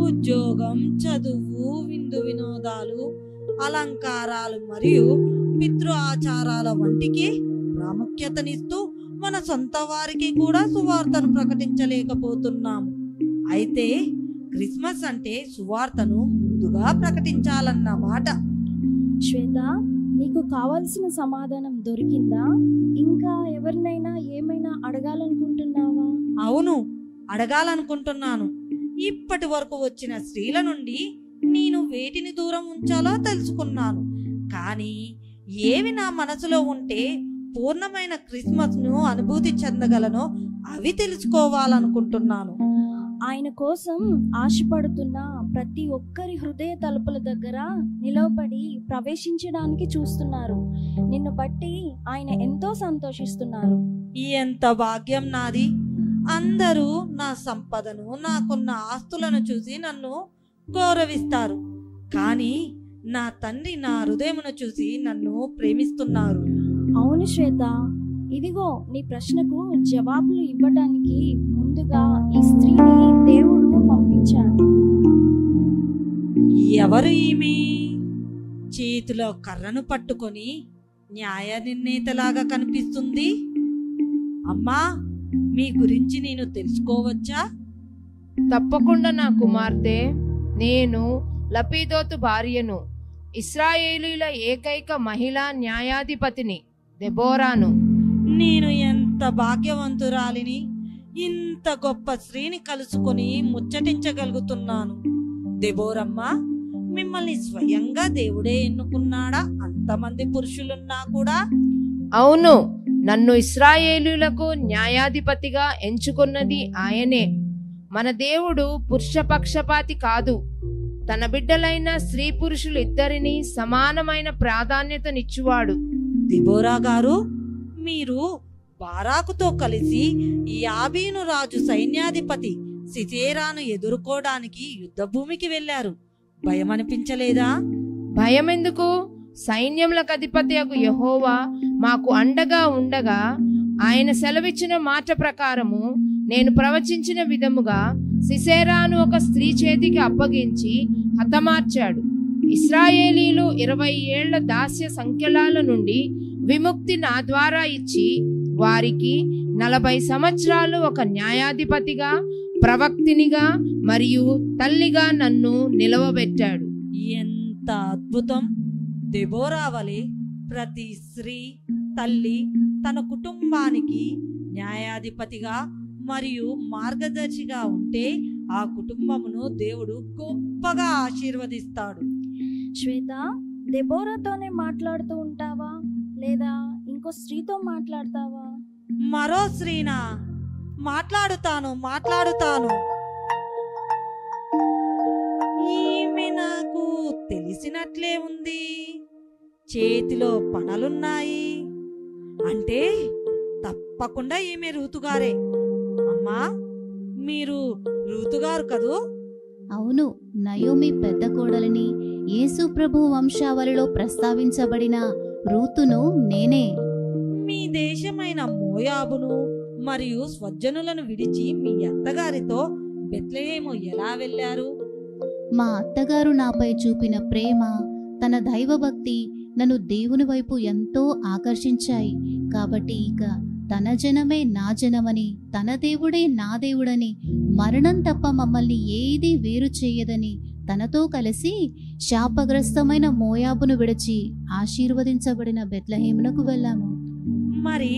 ఉద్యోగం, చదువు, విందు వినోదాలు, అలంకారాలు మరియు పితృ ఆచారాల వంటికి ప్రాముఖ్యతనిస్తూ మన సొంత వారికి కూడా సువార్తను ప్రకటించలేకపోతున్నాము. అయితే క్రిస్మస్ అంటే సువార్తను ముందుగా ప్రకటించాలన్నమాట. శ్వేత, నీకు కావాల్సిన సమాధానం దొరికిందా? ఇంకా ఎవరినైనా ఏమైనా అడగాలనుకుంటున్నావా? అవును, అడగాలనుకుంటున్నాను. ఇప్పటి వరకు వచ్చిన స్త్రీల నుండి నేను వేటిని దూరం ఉంచాలో తెలుసుకున్నాను. కానీ ఏవి నా మనసులో ఉంటే పూర్ణమైన క్రిస్మస్ను అనుభూతి చెందగలనో అవి తెలుసుకోవాలనుకుంటున్నాను. ఆయన కోసం ఆశపడుతున్న ప్రతి ఒక్కరి హృదయ తలుపుల దగ్గర నిలవబడి ప్రవేశించడానికి చూస్తున్నారు. నిన్ను బట్టి ఆయన ఎంతో సంతోషిస్తున్నారు. ఎంత భాగ్యం నాది! అందరూ నా సంపదను, నాకున్న ఆస్తులను చూసి నన్ను గౌరవిస్తారు. కానీ నా తండ్రి నా హృదయమును చూసి నన్ను ప్రేమిస్తున్నారు. అవును శ్వేత, ఇదిగో నీ ప్రశ్నకు జవాబులు ఇవ్వడానికి ముందుగా ఈ స్త్రీని దేవుడు పంపించాడు. ఎవరు ఈమె? చేతిలో కర్రను పట్టుకొని న్యాయ నిర్ణేతలాగా కనిపిస్తుంది. అమ్మా, మీ గురించి నేను తెలుసుకోవచ్చా? తప్పకుండా నా కుమార్తె. నేను లపీదోతు భార్యను, ఇశ్రాయేలీల ఏకైక మహిళా న్యాయాధిపతిని దెబోరాను. నేను ఎంత భాగ్యవంతురాలిని! ఇంత గొప్ప స్త్రీని కలుసుకొని ముచ్చటించగలుగుతున్నాను. దెబోరమ్మ, మిమ్మల్ని స్వయంగా దేవుడే ఎన్నుకున్నాడా? అంతమంది పురుషులున్నా కూడా? అవును, నన్ను ఇశ్రాయేలీయులకు న్యాయాధిపతిగా ఎంచుకున్నది ఆయనే. మన దేవుడు పురుషపక్షపాతి కాదు. తన బిడ్డలైన స్త్రీ పురుషులు ఇద్దరిని సమానమైన ప్రాధాన్యతనిచ్చువాడు. దెబోరా గారు, మీరు బారాకుతో కలిసి యాబీను రాజు సైన్యాధిపతి సిసేరాను ఎదుర్కోవడానికి యుద్ధ భూమికి వెళ్లారు. భయమనిపించలేదా? భయమెందుకు? సైన్యములకు అధిపతియగు యెహోవా మాకు అండగా ఉండగా ఆయన సెలవిచ్చిన మాట ప్రకారము నేను ప్రవచించిన విధముగా సిసేరాను ఒక స్త్రీ చేతికి అప్పగించి హతమార్చాడు. ఇశ్రాయేలీలు 20 ఏళ్ల దాస్య సంఖ్యలాల నుండి విముక్తి నా ద్వారా ఇచ్చి వారికి 40 సంవత్సరాలు ఒక న్యాయాధిపతిగా, ప్రవక్తినిగా మరియు తల్లిగా నన్ను నిలవబెట్టాడు. ఎంత అద్భుతం! దెబోరా వలె ప్రతి స్త్రీ తల్లి తన కుటుంబానికి న్యాయాధిపతిగా మరియు మార్గదర్శిగా ఉంటే ఆ కుటుంబమును దేవుడు గొప్పగా ఆశీర్వదిస్తాడు. శ్వేత, దెబోరాతోనే మాట్లాడుతూ ఉంటావా లేదా ఇంకో స్త్రీతో మాట్లాడతావా? మరో స్త్రీనా? మాట్లాడుతాను. ఈమె నాకు తెలిసినట్లే ఉంది. చేతిలో పనలున్నాయి అంటే తప్పకుండా ఈమె రూతుగారే. అమ్మా, మీరు రూతుగారు కదూ? అవును, నయోమి పెద్ద కోడలిని, యేసు ప్రభు వంశావళిలో ప్రస్తావించబడిన రూతును నేనే. మీ దేశమైన మోయాబును మరియు స్వజనులను విడిచి మీ అత్తగారితో బెత్లెహేము ఎలా వెళ్ళారు? మా అత్తగారు నాపై చూపిన ప్రేమ, తన దైవభక్తి నన్ను దేవుని వైపు ఎంతో ఆకర్షించాయి. కాబట్టి ఇక తన జనమే నా జనమని, తన దేవుడే నా దేవుడని, మరణం తప్ప మమ్మల్ని ఏదీ వేరు చేయదని తనతో కలిసి శాపగ్రస్తమైన మోయాబును విడిచి ఆశీర్వదించబడిన బెత్లెహేమునకు వెళ్ళాము. మరి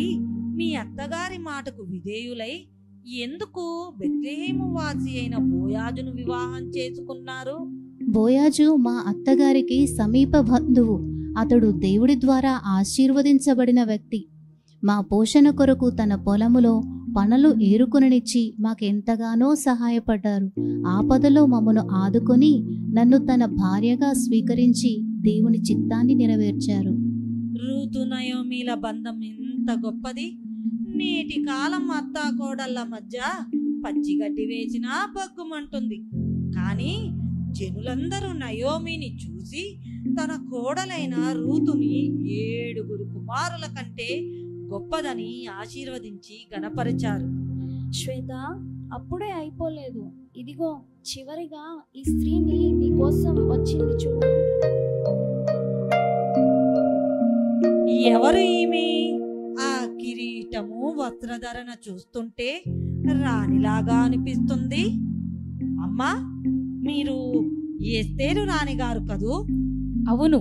మీ అత్తగారి మాటకు విధేయులై ఎందుకు బెత్లెహేము వాసి అయిన బోయాజును వివాహం చేసుకున్నారు? బోయాజు మా అత్తగారికి సమీప బంధువు. అతడు దేవుడి ద్వారా ఆశీర్వదించబడిన వ్యక్తి. మా పోషణ కొరకు తన పొలములో పనులు ఏరుకొననిచ్చి మాకెంతగానో సహాయపడ్డారు. ఆపదలో మమ్మను ఆదుకొని నన్ను తన భార్యగా స్వీకరించి దేవుని చిత్తాన్ని నెరవేర్చారు. రూతు నయోమీల బంధం ఎంత గొప్పది! నేటి కాలం అత్తా కోడళ్ళ మధ్య పచ్చిగడ్డి వేసినా బగ్గుమంటుంది. కానీ జనులందరూ నయోమిని చూసి తన కోడలైన రూతుని 7 కుమారుల కంటే గొప్పదని ఆశీర్వదించి గణపరిచారు. శ్వేత, అప్పుడే అయిపోలేదు. ఇదిగో చివరిగా ఈ స్త్రీని నీ కోసం వచ్చింది చూడు. ఎవరు ఈమె? ఆ కిరీటము వస్త్రధరణ చూస్తుంటే రాణిలాగా అనిపిస్తుంది. అమ్మా, మీరు ఎస్తేరు రాణిగారు కదూ? అవును,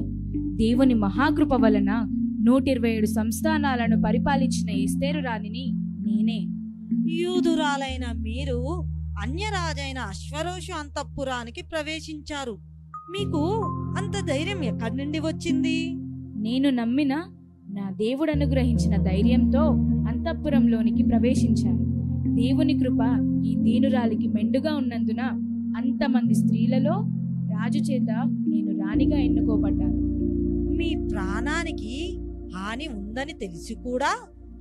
దేవుని మహాకృప వలన 127 సంస్థానాలను పరిపాలించిన ఎస్తేరు రాణిని నేనే. యూదురాలైన మీరు అన్యరాజైన అశ్వరోషు అంతఃపురానికి ప్రవేశించారు. మీకు అంత ధైర్యం ఎక్కడి నుండి వచ్చింది? నేను నమ్మిన నా దేవుడు అనుగ్రహించిన ధైర్యంతో అంతఃపురంలోనికి ప్రవేశించాను. దేవుని కృప ఈ దీనురాలికి మెండుగా ఉన్నందున అంతమంది స్త్రీలలో రాజు చేత నేను రాణిగా ఎన్నుకోబడ్డాను. మీ ప్రాణానికి హాని ఉందని తెలిసి కూడా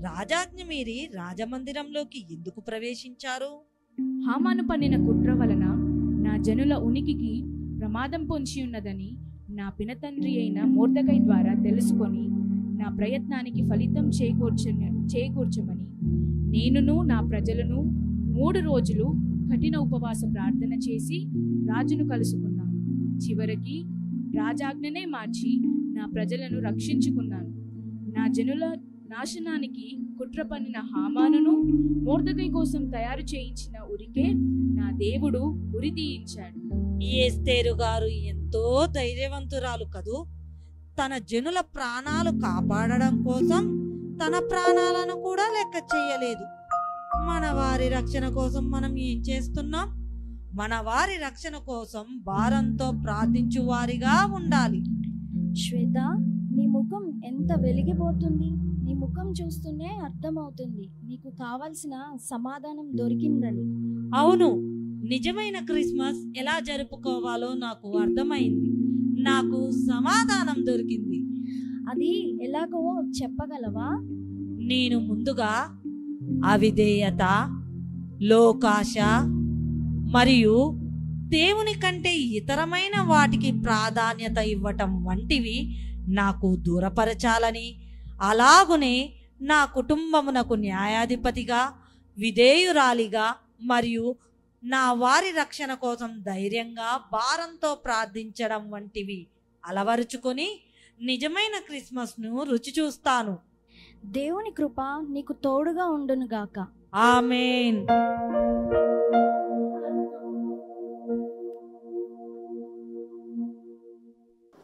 రాజాజ్ఞ మీరి రాజమందిరంలోకి ఎందుకు ప్రవేశించారు? హామాను పన్నిన కుట్ర వలన నా జనుల ఉనికికి ప్రమాదం పొంచి ఉన్నదని నా పినతండ్రి అయిన మొర్దెకై ద్వారా తెలుసుకొని నా ప్రయత్నానికి ఫలితం చేకూర్చమని నేనును నా ప్రజలను 3 రోజులు కఠిన ఉపవాస ప్రార్థన చేసి రాజును కలుసుకున్నాను. చివరికి రాజాజ్ఞనే మార్చి నా ప్రజలను రక్షించుకున్నాను. నా జనుల నాశనానికి కుట్ర పన్నిన హామానును మొర్దెకై కోసం తయారు చేయించిన ఉరికే నా దేవుడు ఉరి తీయించాడు. ఎస్తేరు గారు ఎంతో ధైర్యవంతురాలు కదూ. తన జనుల ప్రాణాలు కాపాడడం కోసం తన ప్రాణాలను కూడా లెక్క చేయలేదు. మన వారి రక్షణ కోసం మనం ఏం చేస్తున్నాం? మన వారి రక్షణ కోసం భారంతో ప్రార్థించు వారిగా ఉండాలి. శ్వేత, నీ ముఖం ఎంత వెలిగిపోతుంది. నీ ముఖం చూస్తూనే అర్థమవుతుంది నీకు కావలసిన సమాధానం దొరికిందని. అవును, నిజమైన క్రిస్మస్ ఎలా జరుపుకోవాలో నాకు అర్థమైంది. నాకు సమాధానం దొరికింది. అది ఎలాగో చెప్పగలవా? నేను ముందుగా అవిధేయత, లోకాశ మరియు దేవుని కంటే ఇతరమైన వాటికి ప్రాధాన్యత ఇవ్వటం వంటివి నాకు దూరపరచాలని, అలాగునే నా కుటుంబమునకు న్యాయాధిపతిగా, విధేయురాలిగా మరియు నా వారి రక్షణ కోసం ధైర్యంగా భారంతో ప్రార్థించడం వంటివి అలవరుచుకొని నిజమైన క్రిస్మస్ను రుచి చూస్తాను. దేవుని కృప నీకు తోడుగా ఉండునుగాక. ఆమేన్.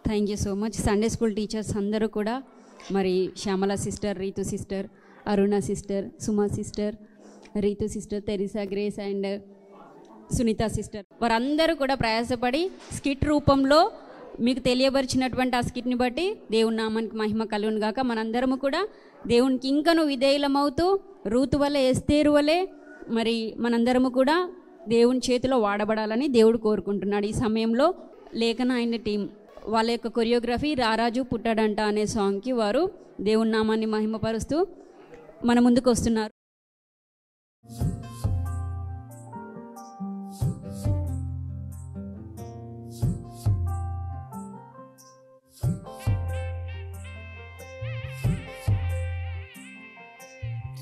Thank you so much. Sunday school teachers అందరూ కూడా, మరి Shyamala sister, Ritu sister, Aruna sister, Suma sister, Ritu sister, Teresa Grace and Sunitha sister, వారందరూ కూడా ప్రయాసపడి స్కిట్ రూపంలో మీకు తెలియపరిచినటువంటి ఆ స్కిట్ని బట్టి దేవుని నామానికి మహిమ కలుగును గాక. మనందరము కూడా దేవునికి ఇంకను విధేయులమవుతూ రూతు వలె, ఎస్తేరు వలె మరి మనందరము కూడా దేవుని చేతిలో వాడబడాలని దేవుడు కోరుకుంటున్నాడు. ఈ సమయంలో లేఖన అయిన టీం వాళ్ళ యొక్క కొరియోగ్రఫీ రారాజు పుట్టాడంట అనే సాంగ్కి వారు దేవుని నామాన్ని మహిమపరుస్తూ మన ముందుకు వస్తున్నారు.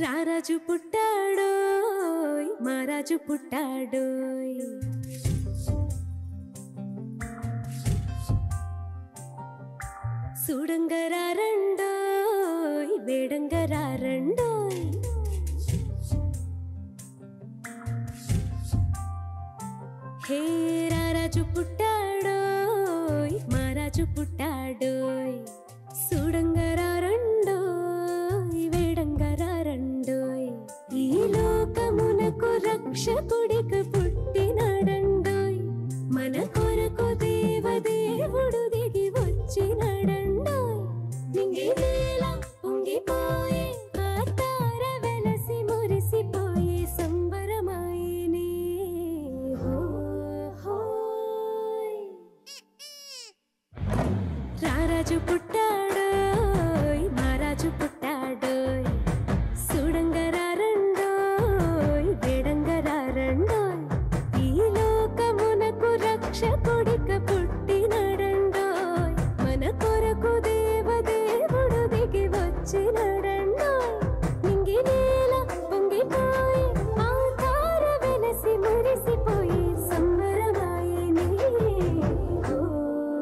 రారాజు పుట్టాడోయ్, మహారాజు పుట్టాడోయ్, సూడంగరారండోయ్, వేడంగరారండోయ్, హే రారాజు పుట్టాడోయ్, మహారాజు పుట్టాడోయ్, సూడంగరారండోయ్, వేడంగరారండోయ్, ఈ లోకమునకు రక్షకుడికి పుట్టినాడండోయ్, మన కొరకు దేవదేవుడు దిగి వచ్చినాడండోయ్, నింగి నేల పొంగిపోయే, ఆ తార వెలసి మురిసిపోయే, సంబరమాయనే హో హోయ్. రారాజు పుట్టాడోయ్, మహారాజు పుట్టాడోయ్, సూడంగరారండోయ్, వేడంగరారండోయ్, ఈ లోకమునకు రక్షకుడిక పుట్టినాడండోయ్, మన కొరకు దేవదేవుడు దిగి వచ్చినాడండోయ్, నింగి నేల పొంగిపోయి, ఆ తార వెలసి మురిసిపోయి, సంబరమాయనే హోయ్.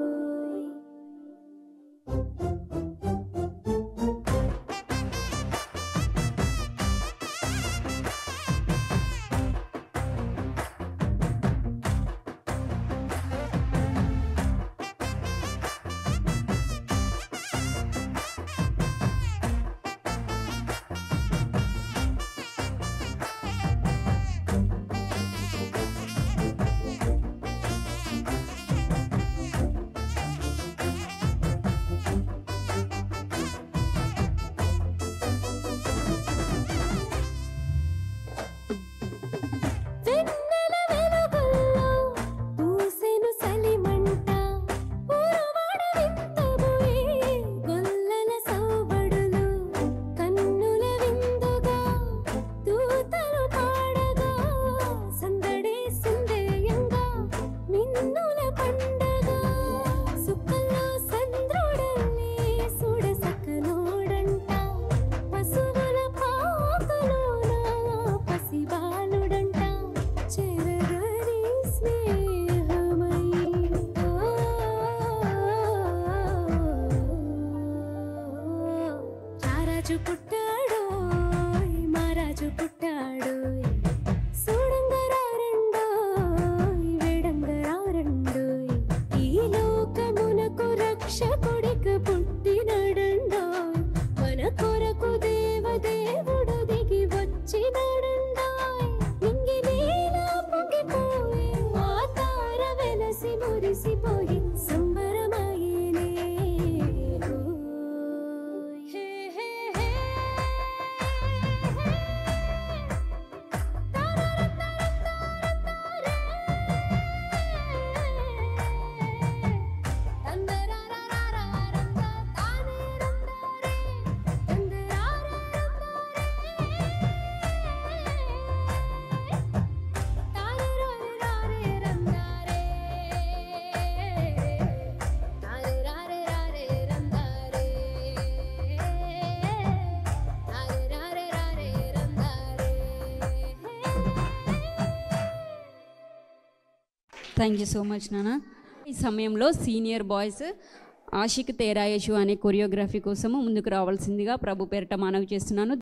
థ్యాంక్ యూ సో మచ్ నాన్న. ఈ సమయంలో సీనియర్ బాయ్స్ ఆషిక్ తేరాయేషు అనే కొరియోగ్రఫీ కోసము ముందుకు రావాల్సిందిగా ప్రభు పేరిట మనవి చేస్తున్నాను.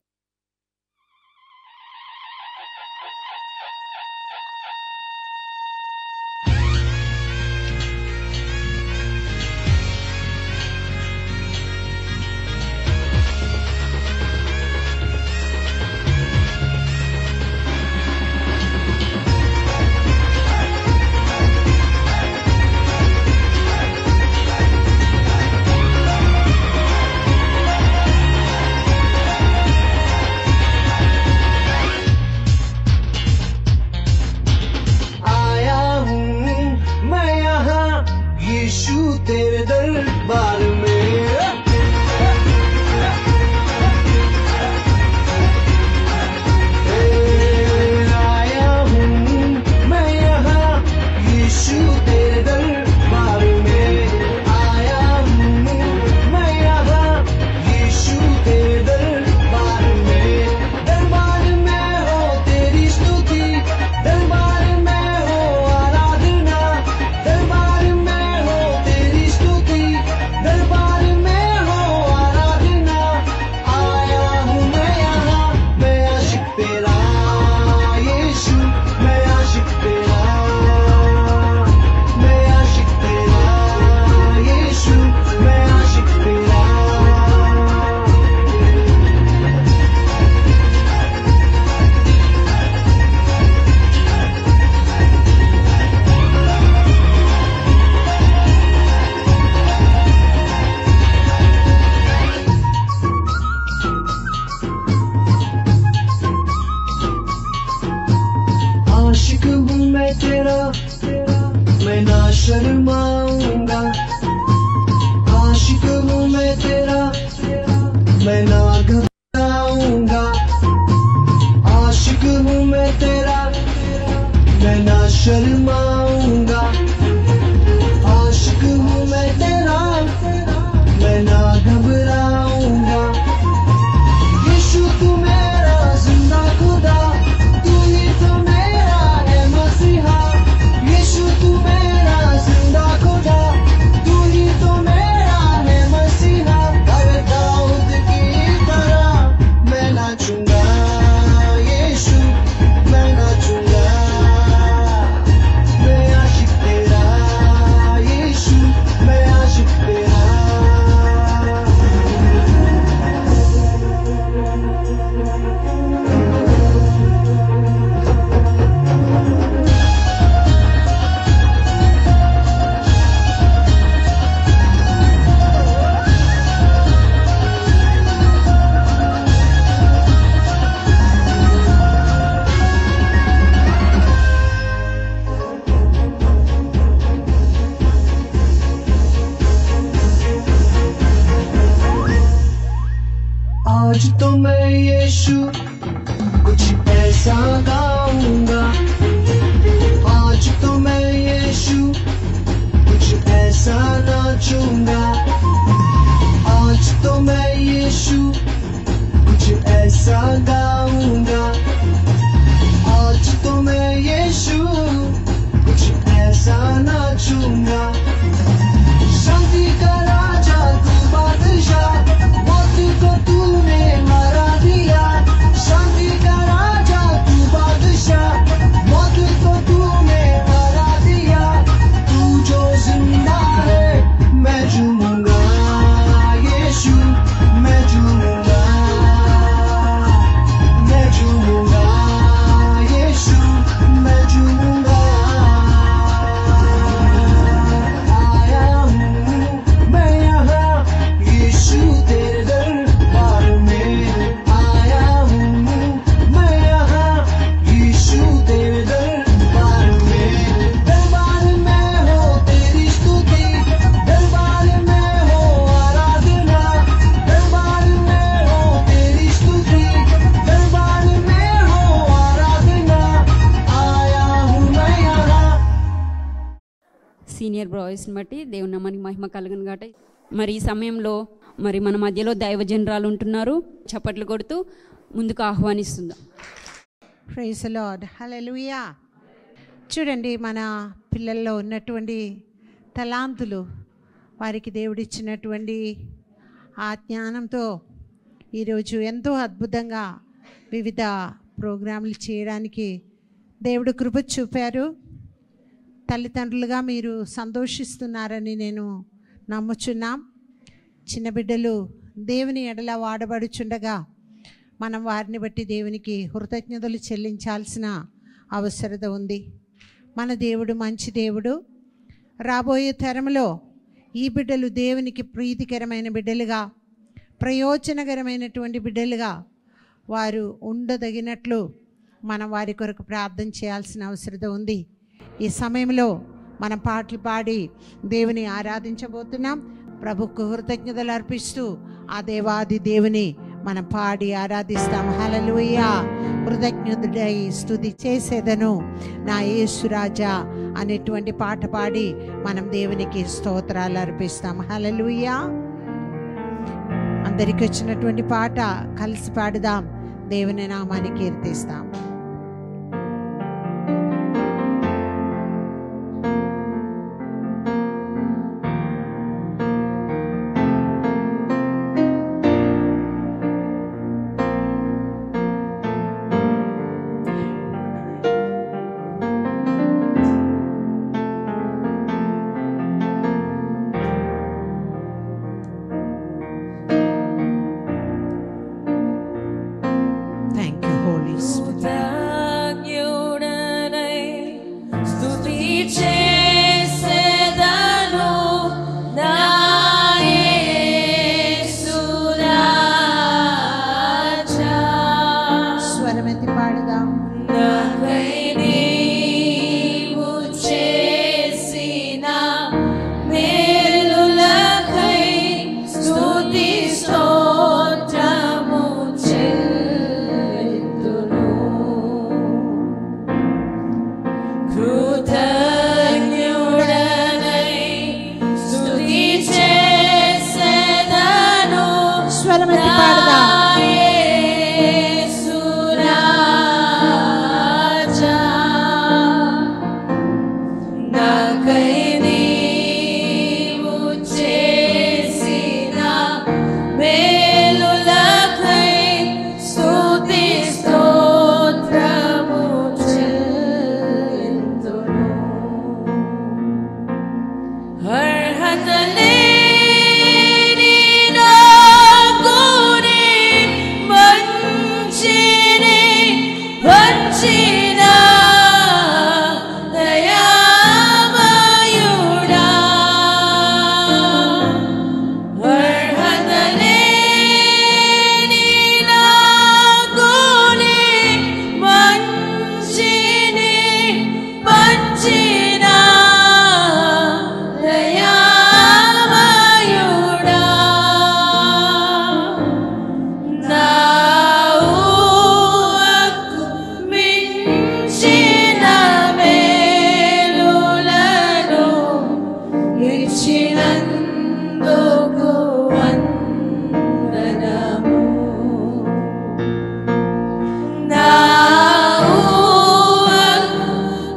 आज तो मैं यीशु कुछ ऐसा गाऊंगा, आज तो मैं यीशु कुछ ऐसा नाचूंगा, आज तो मैं यीशु कुछ ऐसा गाऊंगा, आज तो मैं यीशु कुछ ऐसा नाचूंगा। शांति का राजा तू बादशाह, मौत को तूने हरा दिया। शांति का राजा तू बादशाह, मौत को तूने हरा दिया। तू जो जिंदा है मैं झूमूंगा यीशु, मैं झूमूंगा, मैं झूमूंगा यीशु, मैं झूमूंगा। आया हूँ मैं यहाँ यीशु तेरे दरबार में, आया हूँ मैं यहाँ यीशु तेरे दरबार में। दरबार में हो तेरी स्तुति, दरबार में हो आराधना, दरबार में हो तेरी स्तुति, दरबार में हो आराधना। आया हूँ मैं यहाँ। సీనియర్ బాయ్స్ని బట్టి దేవుని నామానికి మహిమ కలుగును గాక. మరి ఈ సమయంలో మరి మన మధ్యలో దైవజనరాలు ఉంటున్నారు, చప్పట్లు కొడుతూ ముందుకు ఆహ్వానిస్తుందాం. ప్రైజ్ ది లార్డ్, హల్లెలూయా. చూడండి, మన పిల్లల్లో ఉన్నటువంటి తలాంతులు, వారికి దేవుడిచ్చినటువంటి ఆ జ్ఞానంతో ఈరోజు ఎంతో అద్భుతంగా వివిధ ప్రోగ్రాంలు చేయడానికి దేవుడు కృప చూపారు. తల్లిదండ్రులుగా మీరు సంతోషిస్తున్నారని నేను నమ్ముచున్నాం. చిన్న బిడ్డలు దేవుని ఎడల వాడబడుచుండగా మనం వారిని బట్టి దేవునికి కృతజ్ఞతలు చెల్లించాల్సిన అవసరత ఉంది. మన దేవుడు మంచి దేవుడు. రాబోయే తరంలో ఈ బిడ్డలు దేవునికి ప్రీతికరమైన బిడ్డలుగా, ప్రయోజనకరమైనటువంటి బిడ్డలుగా వారు ఉండదగినట్లు మనం వారి కొరకు ప్రార్థన చేయాల్సిన అవసరత ఉంది. ఈ సమయంలో మనం పాటలు పాడి దేవుని ఆరాధించబోతున్నాం. ప్రభుకు కృతజ్ఞతలు అర్పిస్తూ ఆ దేవాది దేవుని మనం పాడి ఆరాధిస్తాం. హల్లెలూయా. కృతజ్ఞతుడై స్తుతి చేసేదను నా యేసురాజా అనేటువంటి పాట పాడి మనం దేవునికి స్తోత్రాలు అర్పిస్తాం. హల్లెలూయా. అందరికి వచ్చినటువంటి పాట కలిసి పాడుదాం, దేవుని నామాన్ని కీర్తిస్తాం.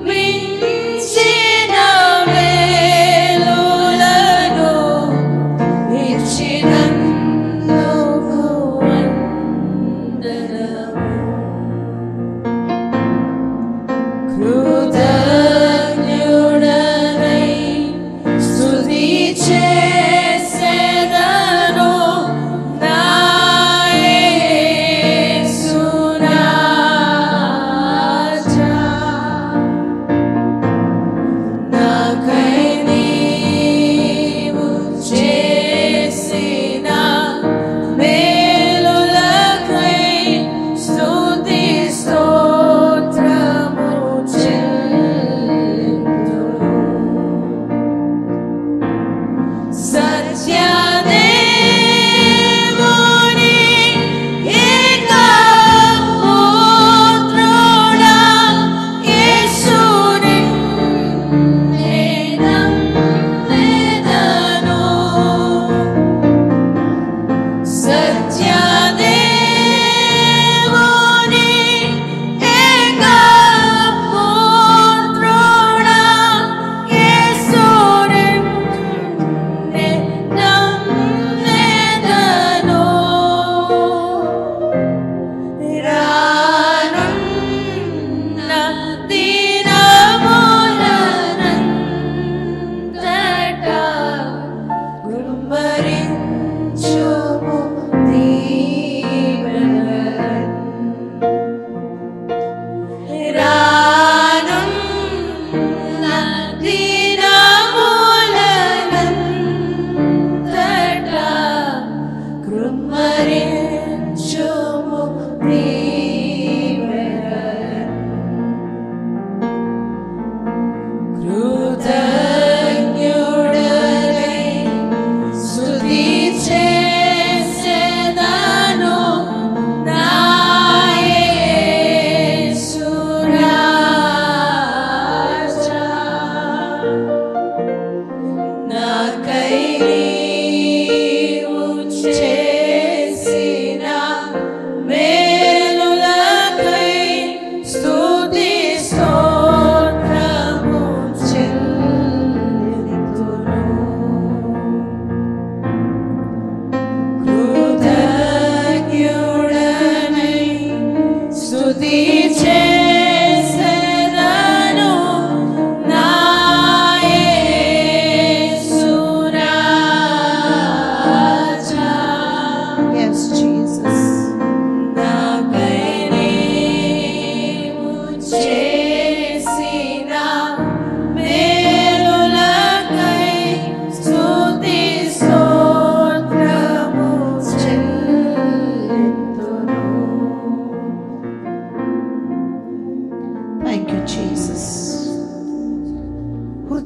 మించిన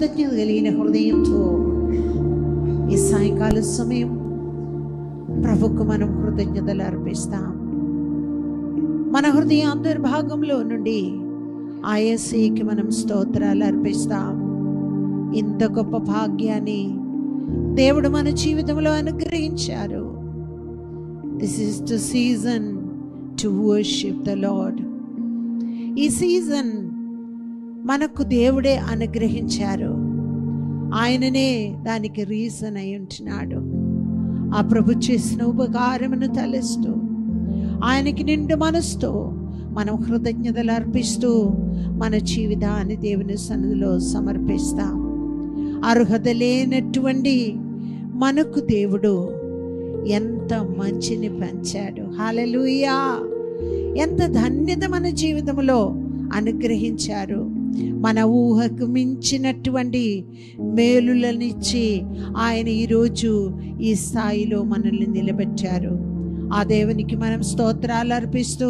కృతజ్ఞత కలిగిన హృదయంతో ఈ సాయంకాల సమయం ప్రభుకు మనం కృతజ్ఞతలు అర్పిస్తాం. మన హృదయ అంతర్భాగంలో నుండి ఆ యేసయ్యకి మనం స్తోత్రాలు అర్పిస్తాం. ఇంత గొప్ప భాగ్యాన్ని దేవుడు మన జీవితంలో అనుగ్రహించారు. This is the season to worship the lord. ఈ సీజన్ మనకు దేవుడే అనుగ్రహించారు. ఆయననే దానికి రీజన్ అయి ఉంటున్నాడు. ఆ ప్రభు చేసిన ఉపకారమును తలుస్తూ ఆయనకి నిండు మనసుతో మనం కృతజ్ఞతలు అర్పిస్తూ మన జీవితాన్ని దేవుని సన్నిధిలో సమర్పిస్తాం. అర్హత లేనటువంటి మనకు దేవుడు ఎంత మంచిని పంచాడు. హల్లెలూయా! ఎంత ధన్యత మన జీవితంలో అనుగ్రహించారు. మన ఊహకు మించినటువంటి మేలులనిచ్చి ఆయన ఈరోజు ఈ స్థాయిలో మనల్ని నిలబెట్టారు. ఆ దేవునికి మనం స్తోత్రాలు అర్పిస్తూ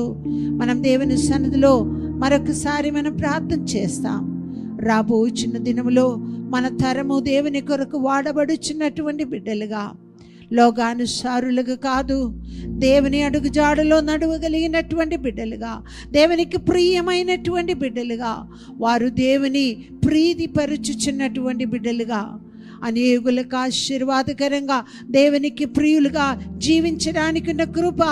మనం దేవుని సన్నిధిలో మరొకసారి మనం ప్రార్థన చేస్తాం. రాబోచున్న దినములో మన తరము దేవుని కొరకు వాడబడుచున్నటువంటి బిడ్డలుగా, లోకానుసారులుగా కాదు, దేవుని అడుగుజాడలో నడువగలిగినటువంటి బిడ్డలుగా, దేవునికి ప్రియమైనటువంటి బిడ్డలుగా, వారు దేవుని ప్రీతిపరచుచున్నటువంటి బిడ్డలుగా, అనేకులకు ఆశీర్వాదకరంగా దేవునికి ప్రియులుగా జీవించడానికి ఉన్న కృప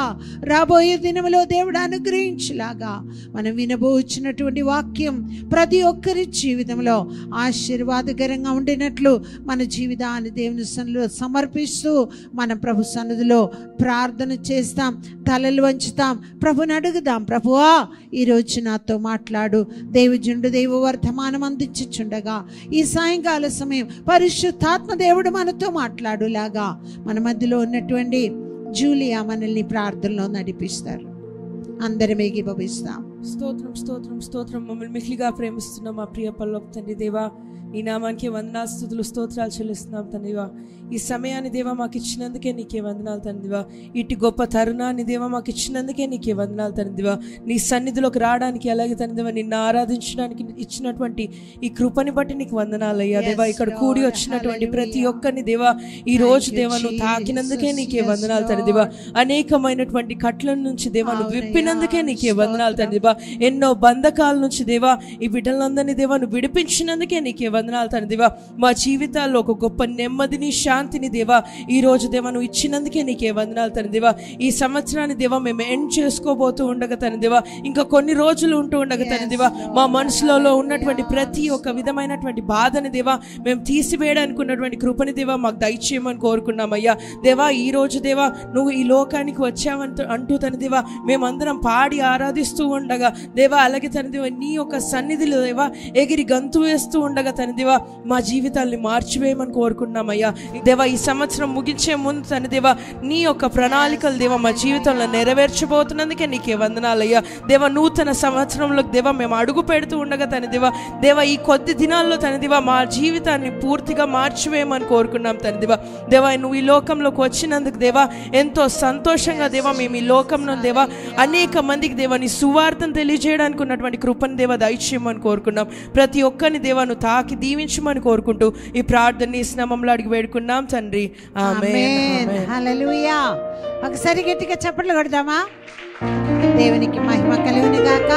రాబోయే దినములో దేవుడు అనుగ్రహించలాగా మనం వినబోచున్నటువంటి వాక్యం ప్రతి ఒక్కరి జీవితంలో ఆశీర్వాదకరంగా ఉండినట్లు మన జీవితాన్ని దేవుని సన్నిధిలో సమర్పిస్తూ మనం ప్రభు సన్నిధిలో ప్రార్థన చేస్తాం. తలలు వంచుతాం, ప్రభుని అడుగుదాం. ప్రభువా, ఈరోజు నాతో మాట్లాడు. దైవజనుడు దైవ వర్తమానం అందించుచుండగా ఈ సాయంకాల సమయం పరిశుద్ధాత్మ దేవుడు మనతో మాట్లాడులాగా మన మధ్యలో ఉన్నటువంటి జూలియా మనల్ని ప్రార్థనలో నడిపిస్తారు. అందరం ఏకీభవిస్తాం. స్తోత్రం స్తోత్రం స్తోత్రం. మమ్మల్ని మిక్కిలిగా ప్రేమిస్తున్నాం మా ప్రియ పరలోక తండ్రి దేవా, నీ నామానికి వందనాలు స్తుతులు స్తోత్రాలు చెల్లిస్తున్నాం తండ్రివా. ఈ సమయాన్ని దేవా మాకు ఇచ్చినందుకే నీకే వందనాలు తండ్రివా. ఇటు గొప్ప తరుణాన్ని దేవా మాకు ఇచ్చినందుకే నీకే వందనాలు తండ్రివా. నీ సన్నిధిలోకి రావడానికి అలాగే తండ్రివా నిన్ను ఆరాధించడానికి ఇచ్చినటువంటి ఈ కృపని బట్టి నీకు వందనాలు అయ్యా దేవా. ఇక్కడ కూడి వచ్చినటువంటి ప్రతి ఒక్కరిని దేవా ఈ రోజు దేవా నువ్వు తాకినందుకే నీకే వందనాలు తండ్రివా. అనేకమైనటువంటి కట్ల నుంచి దేవా నువ్వు విప్పినందుకే నీకే వందనాలు తండ్రివా. ఎన్నో బంధకాల నుంచి దేవా ఈ బిడ్డలందరినీ దేవా నువ్వు విడిపించినందుకే నీకే వందనాలు తండ్రివా. మా జీవితాల్లో ఒక గొప్ప నెమ్మదిని శాంతిని దేవా ఈ రోజు దేవా నువ్వు ఇచ్చినందుకే నీకే వందనాలు తండ్రివా. ఈ సంవత్సరాన్ని దేవా మేము ఎండ్ చేసుకోబోతూ ఉండగా తండ్రివా, ఇంకా కొన్ని రోజులు ఉంటూ ఉండగా తండ్రివా, మా మనసులో ఉన్నటువంటి ప్రతి ఒక్క విధమైనటువంటి బాధని దేవా మేము తీసివేయడానికి ఉన్నటువంటి కృపని దేవా మాకు దయచేయమని కోరుకున్నామయ్యా దేవా. ఈ రోజు దేవా నువ్వు ఈ లోకానికి వచ్చావంటూ అంటూ తండ్రివా మేమందరం పాడి ఆరాధిస్తూ ఉండగా దేవా, అలాగే తండ్రివా నీ యొక్క సన్నిధిలో దేవా ఎగిరి గంతు వేస్తూ ఉండగా తండ్రివా మా జీవితాల్ని మార్చివేయమని కోరుకున్నామయ్యా దేవా. ఈ సంవత్సరం ముగించే ముందు తండ్రివా నీ యొక్క ప్రణాళికలు దేవా మా జీవితంలో నెరవేర్చబోతున్నందుకే నీకే వందనాలయ్యా దేవా. నూతన సంవత్సరంలో దేవా మేము అడుగు పెడుతూ ఉండగా తండ్రివా దేవా ఈ కొద్ది దినాల్లో తండ్రివా మా జీవితాన్ని పూర్తిగా మార్చివేయమని కోరుకున్నాం తండ్రివా దేవా. నువ్వు ఈ లోకంలోకి వచ్చినందుకు దేవా ఎంతో సంతోషంగా దేవా మేము ఈ లోకంలో దేవా అనేక మందికి దేవా నీ సువార్తను తెలియజేయడానికి ఉన్నటువంటి కృపను దేవా దయచేయమని కోరుకున్నాం. ప్రతి ఒక్కరిని దేవా నువ్వు తాకి దీవించమని కోరుకుంటూ ఈ ప్రార్థన నీ నామములో అడిగి వేడుకున్నాం తండ్రి. ఆమేన్. హల్లెలూయా. ఒకసారి గట్టిగా చప్పట్లు కొడదామా? దేవునికి మహిమ కలుగును గాక.